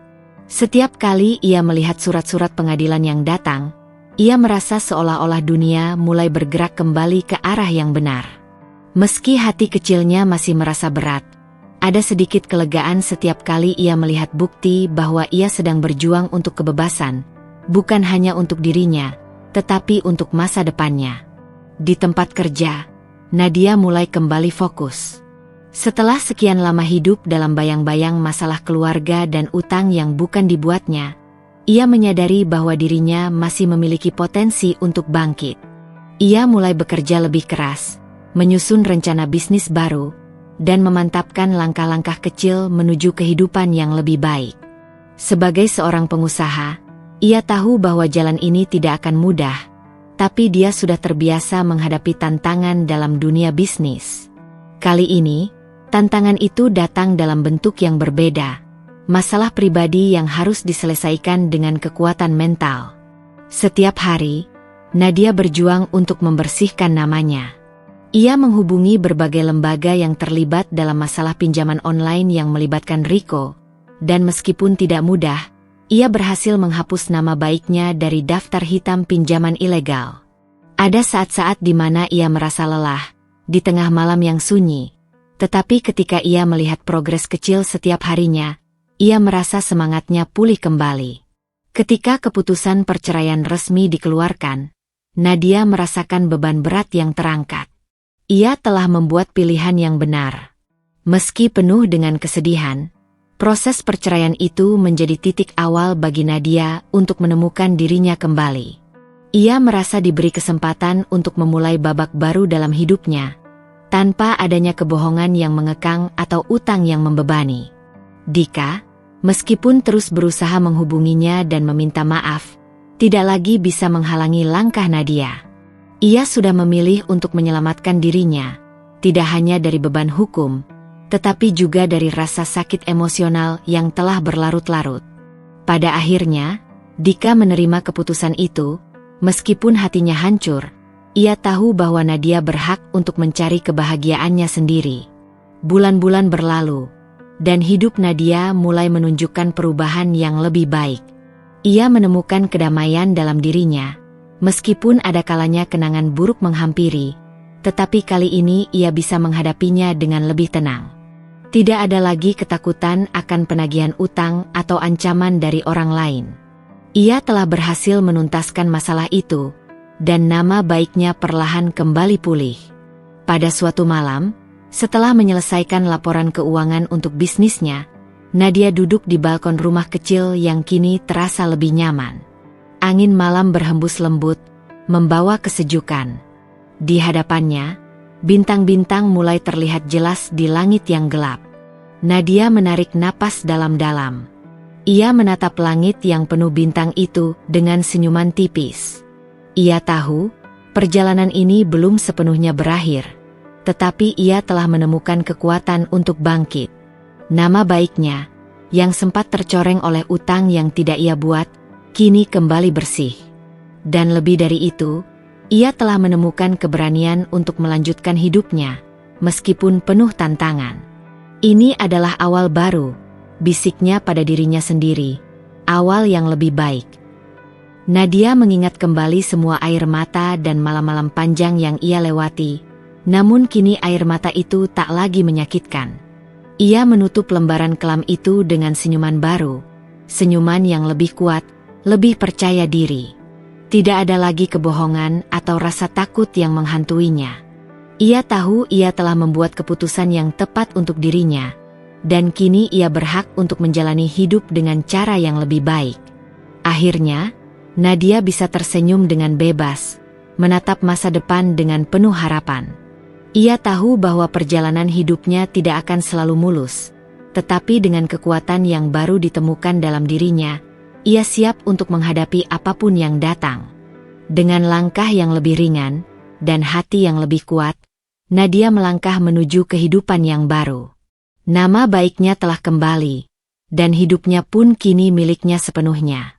Setiap kali ia melihat surat-surat pengadilan yang datang, ia merasa seolah-olah dunia mulai bergerak kembali ke arah yang benar. Meski hati kecilnya masih merasa berat, ada sedikit kelegaan setiap kali ia melihat bukti bahwa ia sedang berjuang untuk kebebasan, bukan hanya untuk dirinya, tetapi untuk masa depannya. Di tempat kerja, Nadia mulai kembali fokus. Setelah sekian lama hidup dalam bayang-bayang masalah keluarga dan utang yang bukan dibuatnya, ia menyadari bahwa dirinya masih memiliki potensi untuk bangkit. Ia mulai bekerja lebih keras, menyusun rencana bisnis baru, dan memantapkan langkah-langkah kecil menuju kehidupan yang lebih baik. Sebagai seorang pengusaha, ia tahu bahwa jalan ini tidak akan mudah, tapi dia sudah terbiasa menghadapi tantangan dalam dunia bisnis. Kali ini, tantangan itu datang dalam bentuk yang berbeda, masalah pribadi yang harus diselesaikan dengan kekuatan mental. Setiap hari, Nadia berjuang untuk membersihkan namanya. Ia menghubungi berbagai lembaga yang terlibat dalam masalah pinjaman online yang melibatkan Rico, dan meskipun tidak mudah, ia berhasil menghapus nama baiknya dari daftar hitam pinjaman ilegal. Ada saat-saat di mana ia merasa lelah, di tengah malam yang sunyi, tetapi ketika ia melihat progres kecil setiap harinya, ia merasa semangatnya pulih kembali. Ketika keputusan perceraian resmi dikeluarkan, Nadia merasakan beban berat yang terangkat. Ia telah membuat pilihan yang benar. Meski penuh dengan kesedihan, proses perceraian itu menjadi titik awal bagi Nadia untuk menemukan dirinya kembali. Ia merasa diberi kesempatan untuk memulai babak baru dalam hidupnya, tanpa adanya kebohongan yang mengekang atau utang yang membebani. Dika, meskipun terus berusaha menghubunginya dan meminta maaf, tidak lagi bisa menghalangi langkah Nadia. Ia sudah memilih untuk menyelamatkan dirinya, tidak hanya dari beban hukum, tetapi juga dari rasa sakit emosional yang telah berlarut-larut. Pada akhirnya, Dika menerima keputusan itu, meskipun hatinya hancur. Ia tahu bahwa Nadia berhak untuk mencari kebahagiaannya sendiri. Bulan-bulan berlalu, dan hidup Nadia mulai menunjukkan perubahan yang lebih baik. Ia menemukan kedamaian dalam dirinya, meskipun ada kalanya kenangan buruk menghampiri, tetapi kali ini ia bisa menghadapinya dengan lebih tenang. Tidak ada lagi ketakutan akan penagihan utang atau ancaman dari orang lain. Ia telah berhasil menuntaskan masalah itu, dan nama baiknya perlahan kembali pulih. Pada suatu malam, setelah menyelesaikan laporan keuangan untuk bisnisnya, Nadia duduk di balkon rumah kecil yang kini terasa lebih nyaman. Angin malam berhembus lembut, membawa kesejukan. Di hadapannya, bintang-bintang mulai terlihat jelas di langit yang gelap. Nadia menarik napas dalam-dalam. Ia menatap langit yang penuh bintang itu dengan senyuman tipis. Ia tahu, perjalanan ini belum sepenuhnya berakhir, tetapi ia telah menemukan kekuatan untuk bangkit. Nama baiknya, yang sempat tercoreng oleh utang yang tidak ia buat, kini kembali bersih. Dan lebih dari itu, ia telah menemukan keberanian untuk melanjutkan hidupnya, meskipun penuh tantangan. Ini adalah awal baru, bisiknya pada dirinya sendiri, awal yang lebih baik. Nadia mengingat kembali semua air mata dan malam-malam panjang yang ia lewati, namun kini air mata itu tak lagi menyakitkan. Ia menutup lembaran kelam itu dengan senyuman baru, senyuman yang lebih kuat, lebih percaya diri. Tidak ada lagi kebohongan atau rasa takut yang menghantuinya. Ia tahu ia telah membuat keputusan yang tepat untuk dirinya, dan kini ia berhak untuk menjalani hidup dengan cara yang lebih baik. Akhirnya, Nadia bisa tersenyum dengan bebas, menatap masa depan dengan penuh harapan. Ia tahu bahwa perjalanan hidupnya tidak akan selalu mulus, tetapi dengan kekuatan yang baru ditemukan dalam dirinya, ia siap untuk menghadapi apapun yang datang. Dengan langkah yang lebih ringan, dan hati yang lebih kuat, Nadia melangkah menuju kehidupan yang baru. Nama baiknya telah kembali, dan hidupnya pun kini miliknya sepenuhnya.